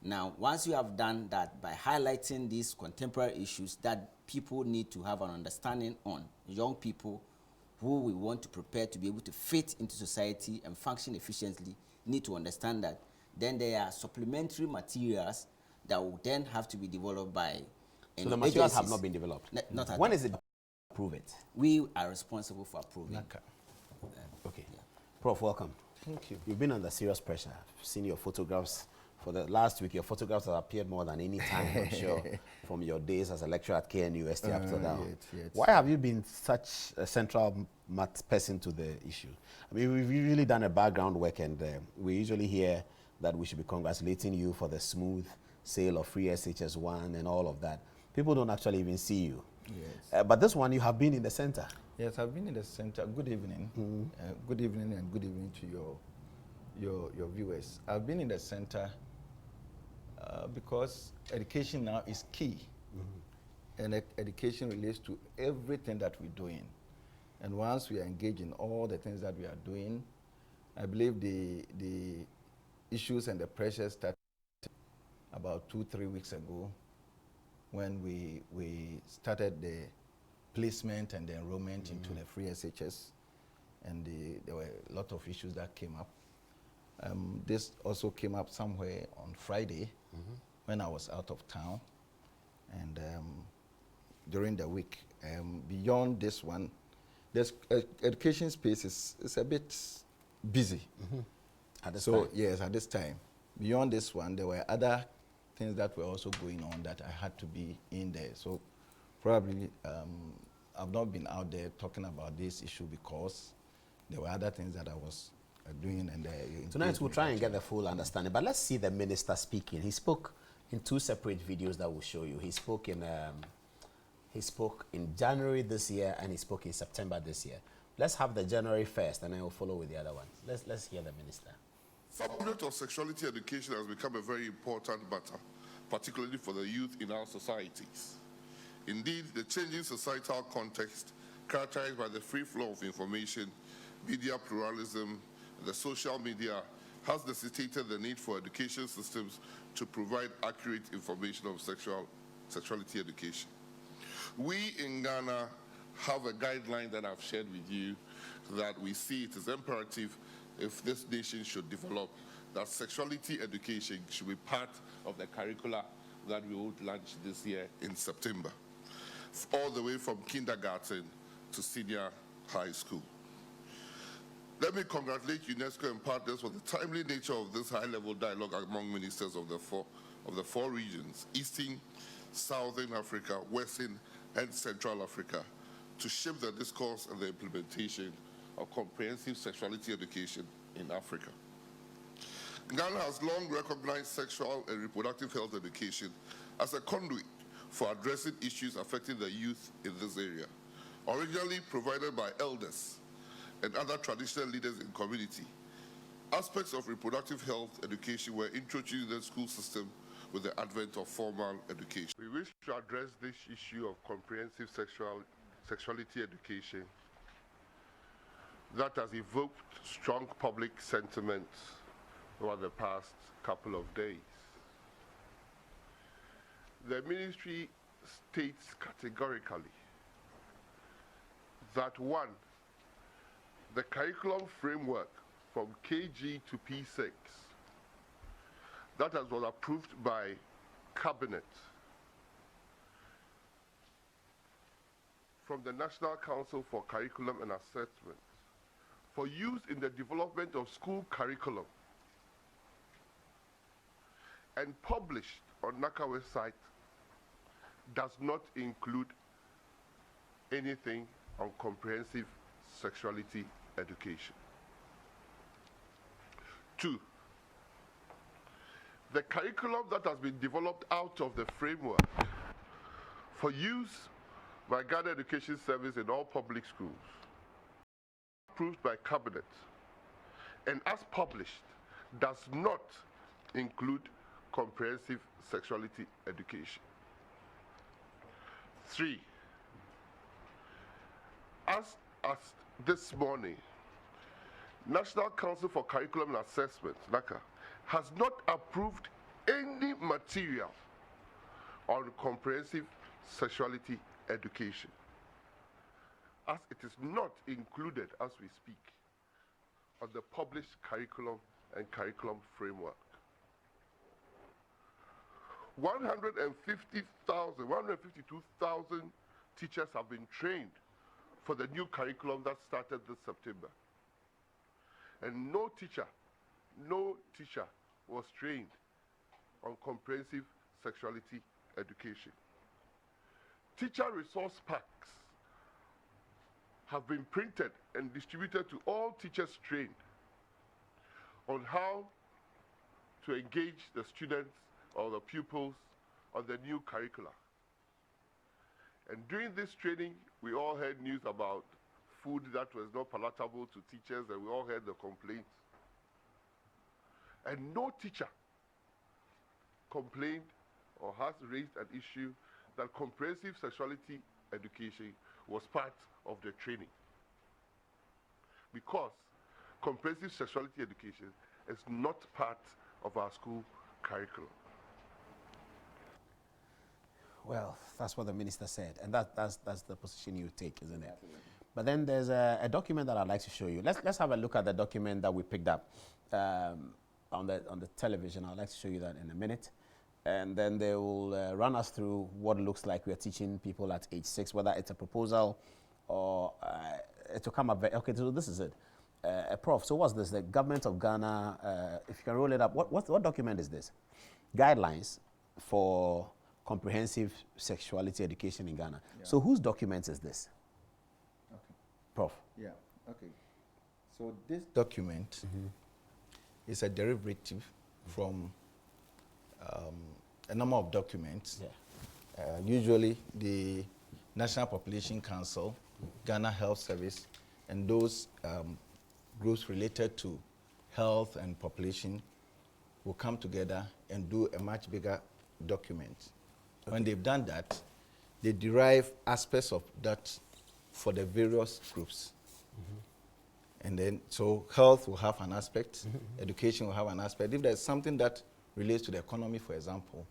Now, once you have done that by highlighting these contemporary issues that people need to have an understanding on, young people who we want to prepare to be able to fit into society and function efficiently need to understand that, then there are supplementary materials that will then have to be developed by So the materials have not been developed? Not at When all. is it approve it? We are responsible for approving. Okay. Yeah. Prof, welcome. Thank you. You've been under serious pressure. I've seen your photographs. For the last week, your photographs have appeared more than any time, I'm sure, from your days as a lecturer at KNU up to now. Yes. Why have you been such a central person to the issue? I mean, we've really done a background work, and we usually hear that we should be congratulating you for the smooth sale of free SHS1 and all of that. People don't actually even see you. Yes. But this one, you have been in the center. Yes, I've been in the center. Good evening. Good evening and good evening to your viewers. I've been in the center because education now is key. And education relates to everything that we're doing. And once we are engaged in all the things that we are doing, I believe the issues and the pressures started about 2-3 weeks ago when we started the placement and the enrollment into the free SHS, and there were a lot of issues that came up. This also came up somewhere on Friday when I was out of town, and during the week. Beyond this one, this education space is a bit busy. At this so time? Yes, at this time. Beyond this one, there were other things that were also going on that I had to be in there. So probably I've not been out there talking about this issue because there were other things that I was doing. And tonight we'll try and get the full understanding, but let's see the minister speaking. He spoke in 2 separate videos that we'll show you. He spoke in January this year, and he spoke in September this year. Let's have the January first, and then we'll follow with the other ones. Let's hear the minister. Subject of sexuality education has become a very important matter, particularly for the youth in our societies. Indeed, the changing societal context, characterized by the free flow of information, media pluralism, and the social media, has necessitated the need for education systems to provide accurate information of sexuality education. We in Ghana have a guideline that I've shared with you that we see it is imperative if this nation should develop that sexuality education should be part of the curricula that we would launch this year in September, all the way from kindergarten to senior high school. Let me congratulate UNESCO and partners for the timely nature of this high-level dialogue among ministers of the four regions, Eastern, Southern Africa, Western, and Central Africa, to shape the discourse and the implementation of comprehensive sexuality education in Africa. Ghana has long recognized sexual and reproductive health education as a conduit for addressing issues affecting the youth in this area, originally provided by elders and other traditional leaders in community. Aspects of reproductive health education were introduced in the school system with the advent of formal education. We wish to address this issue of comprehensive sexuality education that has evoked strong public sentiment over the past couple of days. The ministry states categorically that 1, the curriculum framework from KG to P6 that was approved by Cabinet from the National Council for Curriculum and Assessment for use in the development of school curriculum and published on NACA website does not include anything on comprehensive sexuality education. 2, the curriculum that has been developed out of the framework for use by Ghana Education Service in all public schools, approved by Cabinet, and as published, does not include comprehensive sexuality education. 3, as this morning, National Council for Curriculum and Assessment, NACA, has not approved any material on comprehensive sexuality education, as it is not included as we speak on the published curriculum and curriculum framework. 152,000 teachers have been trained for the new curriculum that started this September. And no teacher was trained on comprehensive sexuality education. Teacher resource packs have been printed and distributed to all teachers trained on how to engage the students or the pupils on the new curricula. And during this training, we all heard news about food that was not palatable to teachers, and we all heard the complaints. And no teacher complained or has raised an issue that comprehensive sexuality education was part of the training. Because comprehensive sexuality education is not part of our school curriculum. Well, that's what the minister said, and that's the position you take, isn't it? But then there's a document that I'd like to show you. Let's have a look at the document that we picked up on the television. I'd like to show you that in a minute, and then they will run us through what looks like we're teaching people at age 6, whether it's a proposal or it will come up. Okay, so this is it. Prof, so what's this? The government of Ghana, if you can roll it up, what document is this? Guidelines for comprehensive sexuality education in Ghana. Yeah. So whose document is this? Okay. Prof. Yeah, okay. So this document is a derivative from a number of documents. Yeah. Usually the National Population Council, Ghana Health Service, and those groups related to health and population will come together and do a much bigger document. Okay. When they've done that, they derive aspects of that for the various groups. And then, so health will have an aspect, education will have an aspect. If there's something that relates to the economy, for example,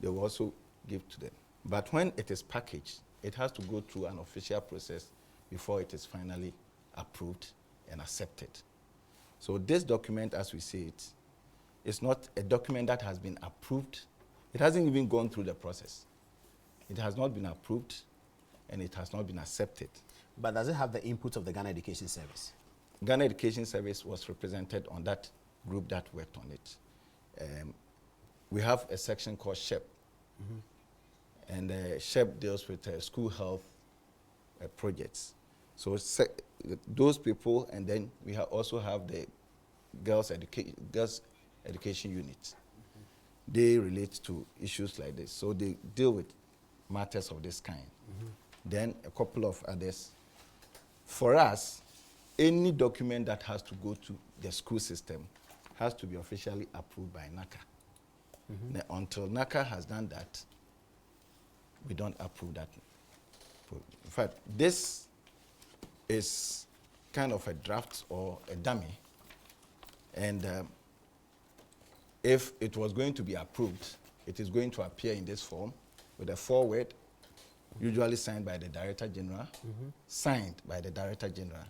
they will also give to them. But when it is packaged, it has to go through an official process before it is finally approved and accepted. So this document, as we see it, is not a document that has been approved. It hasn't even gone through the process. It has not been approved, and it has not been accepted. But does it have the input of the Ghana Education Service? Ghana Education Service was represented on that group that worked on it. We have a section called SHEP, and SHEP deals with school health projects. So those people, and then we also have the girls education unit. They relate to issues like this. So they deal with matters of this kind. Then a couple of others. For us, any document that has to go to the school system has to be officially approved by NACA. Now, until NACA has done that, we don't approve that. In fact, this is kind of a draft or a dummy. And if it was going to be approved, it is going to appear in this form with a foreword, usually signed by the Director General, signed by the Director General.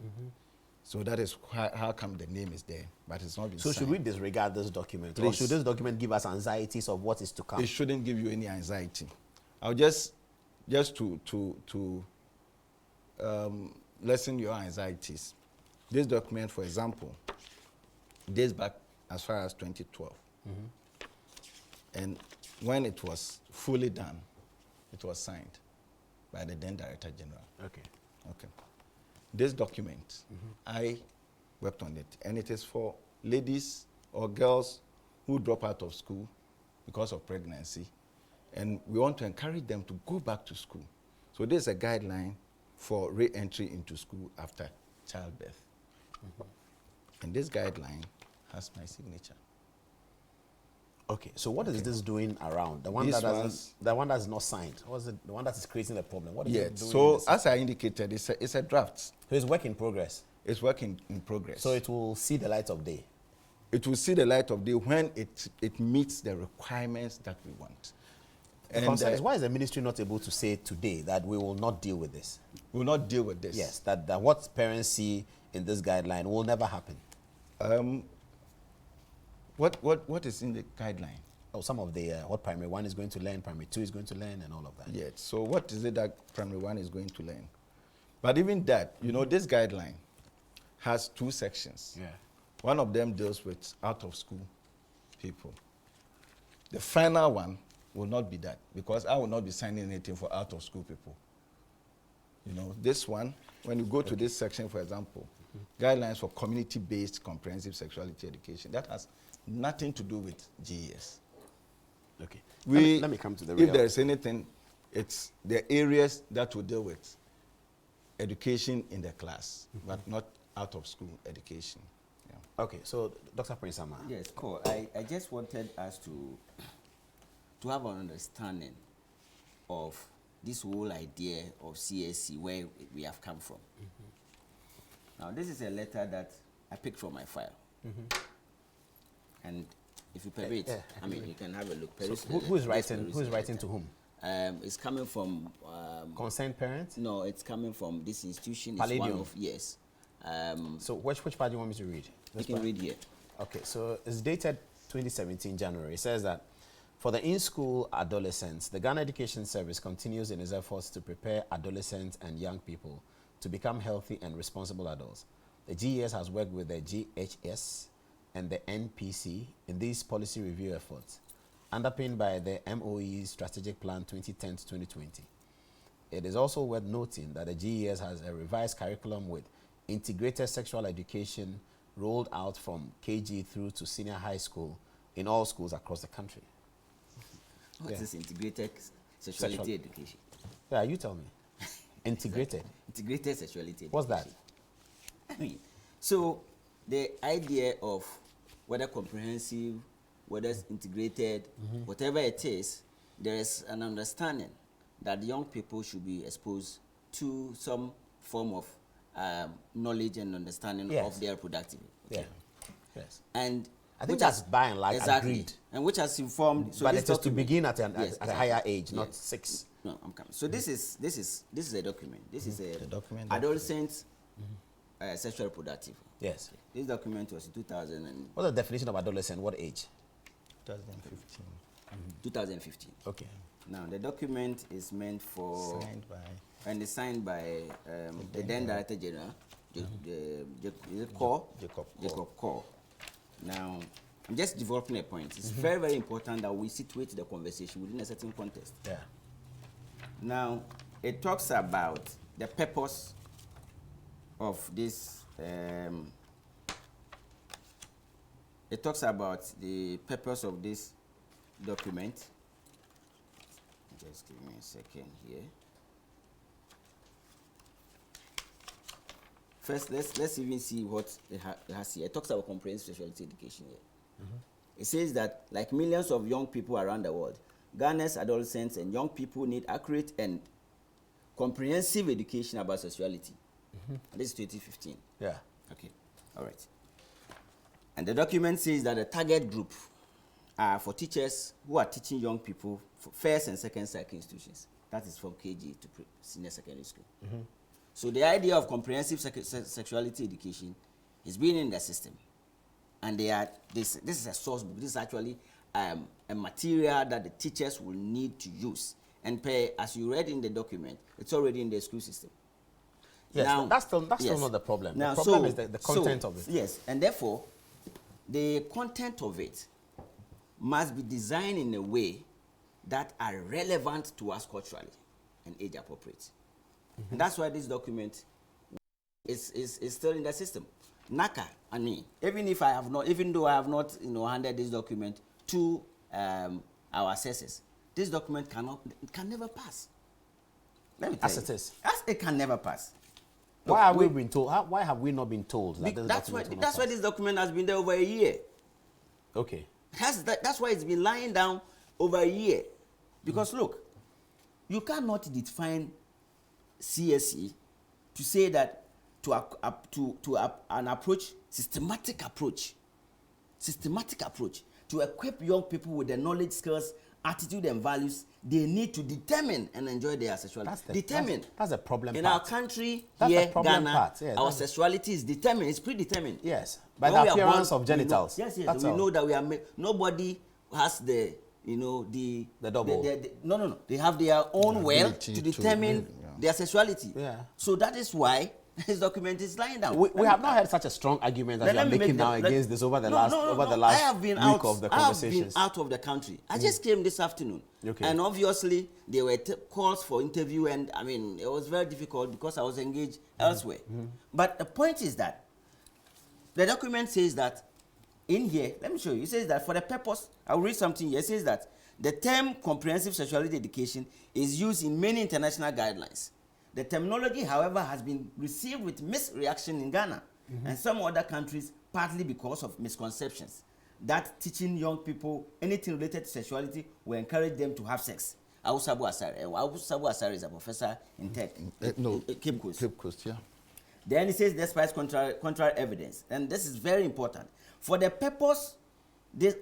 So that is how come the name is there, but it's not been signed. So should we disregard this document? Please. Or should this document give us anxieties of what is to come? It shouldn't give you any anxiety. I'll just to lessen your anxieties. This document, for example, dates back as far as 2012. And when it was fully done, it was signed by the then Director General. Okay. Okay. This document, I worked on it, and it is for ladies or girls who drop out of school because of pregnancy And we want to encourage them to go back to school. So there's a guideline for re-entry into school after childbirth. And this guideline has my signature. Okay, so what is this doing around? The one that is not signed. What's it, the one that is creating the problem? What is it doing? So as I indicated, it's a draft. So it's work in progress. It's work in progress. So it will see the light of day. It will see the light of day when it meets the requirements that we want. The concern is, why is the ministry not able to say today that we will not deal with this? We will not deal with this. Yes, that what parents see in this guideline will never happen. What is in the guideline? Oh, some of the what primary 1 is going to learn, primary 2 is going to learn, and all of that. Yes. So what is it that primary 1 is going to learn? But even that, you know, this guideline has 2 sections. Yeah. One of them deals with out-of-school people. The final one will not be that, because I will not be signing anything for out-of-school people. You know, this one, when you go to this section, for example, guidelines for community-based comprehensive sexuality education, that has nothing to do with GES. Okay. Let me come to the real. If there is anything, it's the areas that will deal with education in the class, but not out-of-school education. Yeah. Okay, so Dr. Prince Ama. Yes, cool. I just wanted us to have an understanding of this whole idea of CSE, where we have come from. Now, this is a letter that I picked from my file. And if you permit, I mean, you can have a look. So who is writing? Who is writing to whom? It's coming from concerned parents. No, it's coming from this institution. Palladium. It's one of, yes. So which part do you want me to read? You can read here. Okay, so it's dated 2017 January. It says that for the in-school adolescents, the Ghana Education Service continues in its efforts to prepare adolescents and young people to become healthy and responsible adults. The GES has worked with the GHS and the NPC in these policy review efforts, underpinned by the MOE's Strategic Plan 2010 to 2020. It is also worth noting that the GES has a revised curriculum with integrated sexual education rolled out from KG through to senior high school in all schools across the country. What is integrated sexuality education? Yeah, you tell me. Integrated. Integrated sexuality education. What's that? I mean, so the idea of whether comprehensive, whether it's integrated, whatever it is, there is an understanding that young people should be exposed to some form of knowledge and understanding of their productivity. Okay. Yeah. Yes. And I think that's by and large agreed. And which has informed. So but it is to begin at a higher age, not 6. No, I'm coming. So this is a document. This is a document. Adolescent sexual reproductive. Yes. Okay. This document was in 2000. What's the definition of adolescent? What age? 2015. 2015. Okay. Now the document is meant for it's signed by the then Director General, Jacob Kor. Now, I'm just developing a point. It's very, very important that we situate the conversation within a certain context. Yeah. Now, it talks about the purpose of this. It talks about the purpose of this document. Just give me a second here. First, let's even see what it has here. It talks about comprehensive sexuality education here. It says that, like millions of young people around the world, Ghana's adolescents and young people need accurate and comprehensive education about sexuality. And this is 2015. Yeah. Okay. All right. And the document says that the target group are for teachers who are teaching young people for first and second cycle institutions. That is from KG to senior secondary school. So the idea of comprehensive sexuality education is being in the system. And this is a source book. This is actually a material that the teachers will need to use. And as you read in the document, it's already in the school system. Yes, now, that's still not the problem. Now, the problem is the content of it. Yes, and therefore, the content of it must be designed in a way that are relevant to us culturally and age appropriate. And that's why this document is still in the system. NACA, I mean, even though I have not handed this document to our assessors, this document can never pass. Let me tell As you. it is. As it can never pass. Why have we been told? Why have we not been told that this That's document will not that's why pass? this document has been there over a year. Okay. That's why it's been lying down over a year. Because look, you cannot define CSE to say that an approach, systematic approach to equip young people with the knowledge, skills, attitude, and values they need to determine and enjoy their sexuality. That's a problem. In our country, that's here, the problem Ghana, part. Yeah, our sexuality is determined. It's predetermined. Yes, by the appearance of born, genitals. Yes, that's we all. know that we are. Nobody has the double. No. They have their own will to determine their sexuality. Yeah. So that is why this document is lying down. We have not heard such a strong argument as you are making now against this over the last week of the conversations. I have been out of the country. I just came this afternoon. Okay. And obviously, there were calls for interview, and I mean, it was very difficult because I was engaged elsewhere. But the point is that the document says that in here, let me show you, it says that for the purpose, I'll read something here. It says that the term comprehensive sexuality education is used in many international guidelines. The terminology, however, has been received with mixed reaction in Ghana and some other countries, partly because of misconceptions that teaching young people anything related to sexuality will encourage them to have sex. Adom-Otchere is a professor in Cape Coast. Yeah. Then it says, despite contrary evidence, and this is very important, for the purpose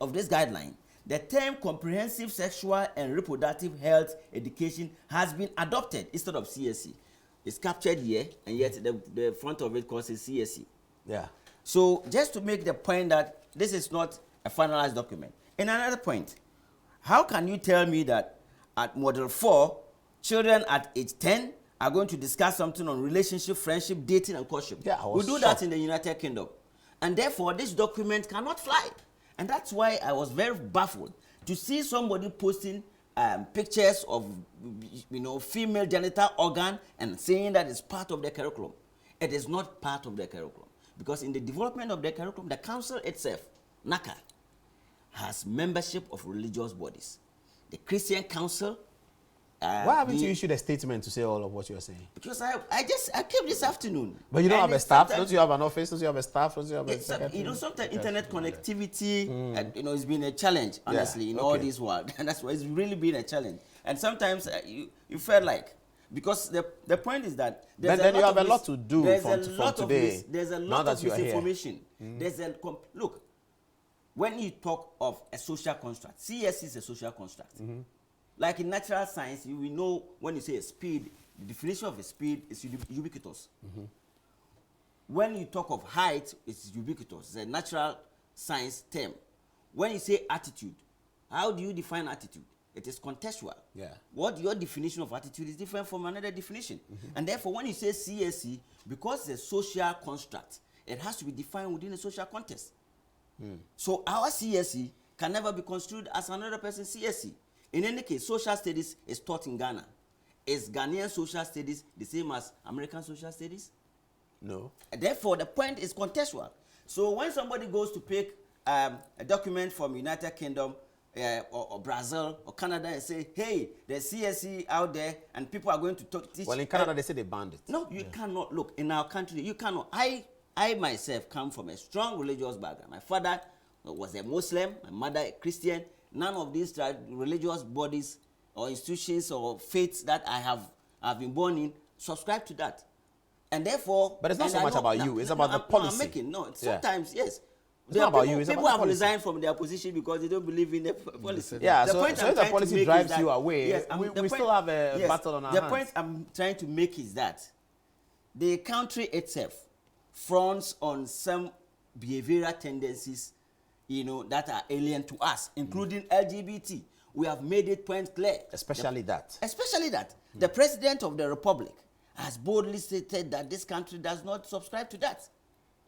of this guideline, the term comprehensive sexual and reproductive health education has been adopted instead of CSE. It's captured here, and yet the front of it calls it CSE. Yeah. So just to make the point that this is not a finalized document. And another point, how can you tell me that at Model 4, children at age 10 are going to discuss something on relationship, friendship, dating, and courtship? Yeah, we do that in the United Kingdom. And therefore, this document cannot fly. And that's why I was very baffled to see somebody posting pictures of female genital organ and saying that it's part of the curriculum. It is not part of the curriculum. Because in the development of the curriculum, the council itself, NACA, has membership of religious bodies. The Christian Council. Why haven't you issued a statement to say all of what you're saying? Because I came this afternoon. But you don't have a staff? Don't you have an office? Don't you have a staff? Don't you have a secretary? Sometimes internet connectivity, it's been a challenge, honestly, in all this world. And that's why it's really been a challenge. And sometimes you felt like, because the point is that then you have a lot to do from today. There's a lot of misinformation. Look, when you talk of a social construct, CS is a social construct. Like in natural science, we know when you say a speed, the definition of a speed is ubiquitous. When you talk of height, it's ubiquitous. It's a natural science term. When you say attitude, how do you define attitude? It is contextual. Yeah. What your definition of attitude is different from another definition. And therefore, when you say CSE, because it's a social construct, it has to be defined within a social context. So our CSE can never be construed as another person's CSE. In any case, social studies is taught in Ghana. Is Ghanaian social studies the same as American social studies? No. And therefore, the point is contextual. So when somebody goes to pick a document from United Kingdom or Brazil or Canada and say, hey, there's CSE out there and people are going to teach. Well, in Canada, they say they banned it. No, you cannot. Look, in our country, you cannot. I myself come from a strong religious background. My father was a Muslim, my mother a Christian. None of these religious bodies or institutions or faiths that I have been born in subscribe to that. And therefore... But it's not so much about you. It's about the policy. Sometimes, yes. It's not about you. It's people about have the resigned from their position because they don't believe in the policy. Yeah, so if the policy drives you away, yes, we still have a battle on our hands. The point I'm trying to make is that the country itself fronts on some behavioral tendencies that are alien to us, including LGBT. We have made it point clear. Especially that. The President of the Republic has boldly stated that this country does not subscribe to that.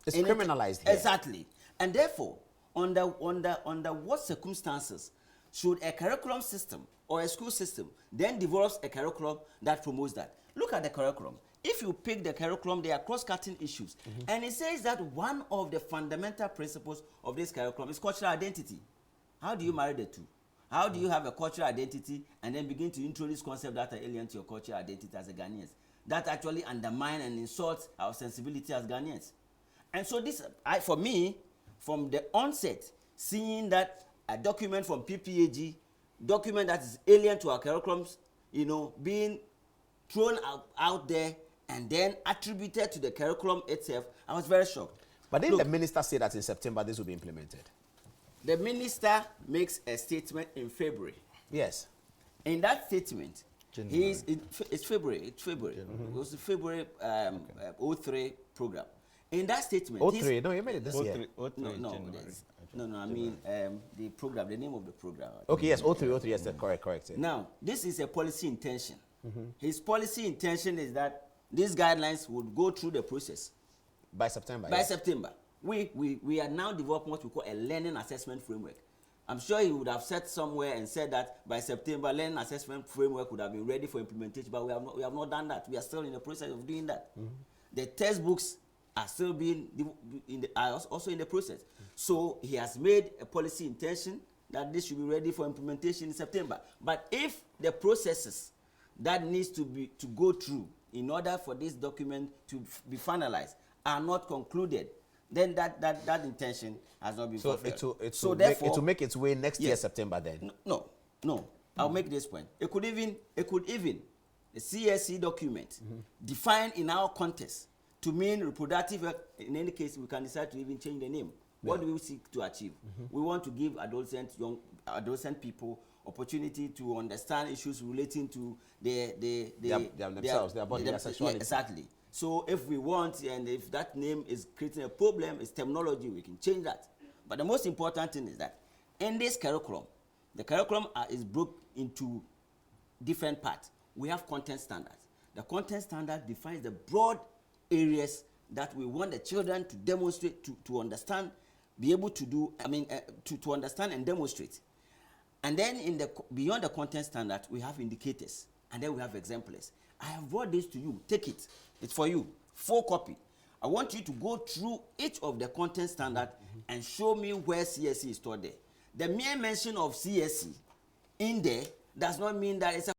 It's criminalized here. Exactly. And therefore, under what circumstances should a curriculum system or a school system then develops a curriculum that promotes that? Look at the curriculum. If you pick the curriculum, there are cross-cutting issues. And it says that one of the fundamental principles of this curriculum is cultural identity. How do you marry the two? How do you have a cultural identity and then begin to introduce concepts that are alien to your cultural identity as a Ghanaians? That actually undermine and insult our sensibility as Ghanaians. And so this, for me, from the onset, seeing that a document from PPAG, document that is alien to our curriculums, you know, being thrown out there and then attributed to the curriculum itself, I was very shocked. But didn't the minister say that in September this will be implemented? The minister makes a statement in February. Yes. In that statement, it's February. It was the February 03 program. In that statement, 03, no, you made it this year. No, I mean the program, the name of the program. Okay, yes, 03, yes, correct. Yeah. Now, this is a policy intention. His policy intention is that these guidelines would go through the process. By September. By September. We are now developing what we call a learning assessment framework. I'm sure he would have said somewhere and said that by September, learning assessment framework would have been ready for implementation, but we have not done that. We are still in the process of doing that. The textbooks are still being also in the process. So he has made a policy intention that this should be ready for implementation in September. But if the processes that needs to go through in order for this document to be finalized are not concluded, then that intention has not been fulfilled. It will make its way next year, September then? No. I'll make this point. It could even a CSE document define in our context to mean reproductive health. In any case, we can decide to even change the name. What do we seek to achieve? We want to give adolescent people opportunity to understand issues relating to themselves, their body, their sexuality. Yeah, exactly. So if we want, and if that name is creating a problem, it's terminology, we can change that. But the most important thing is that in this curriculum, the curriculum is broken into different parts. We have content standards. The content standard defines the broad areas that we want the children to demonstrate, to understand, be able to do, to understand and demonstrate. And then beyond the content standard, we have indicators, and then we have exemplars. I have brought this to you. Take it. It's for you. 4 copy. I want you to go through each of the content standard and show me where CSE is stored there. The mere mention of CSE in there does not mean that it's a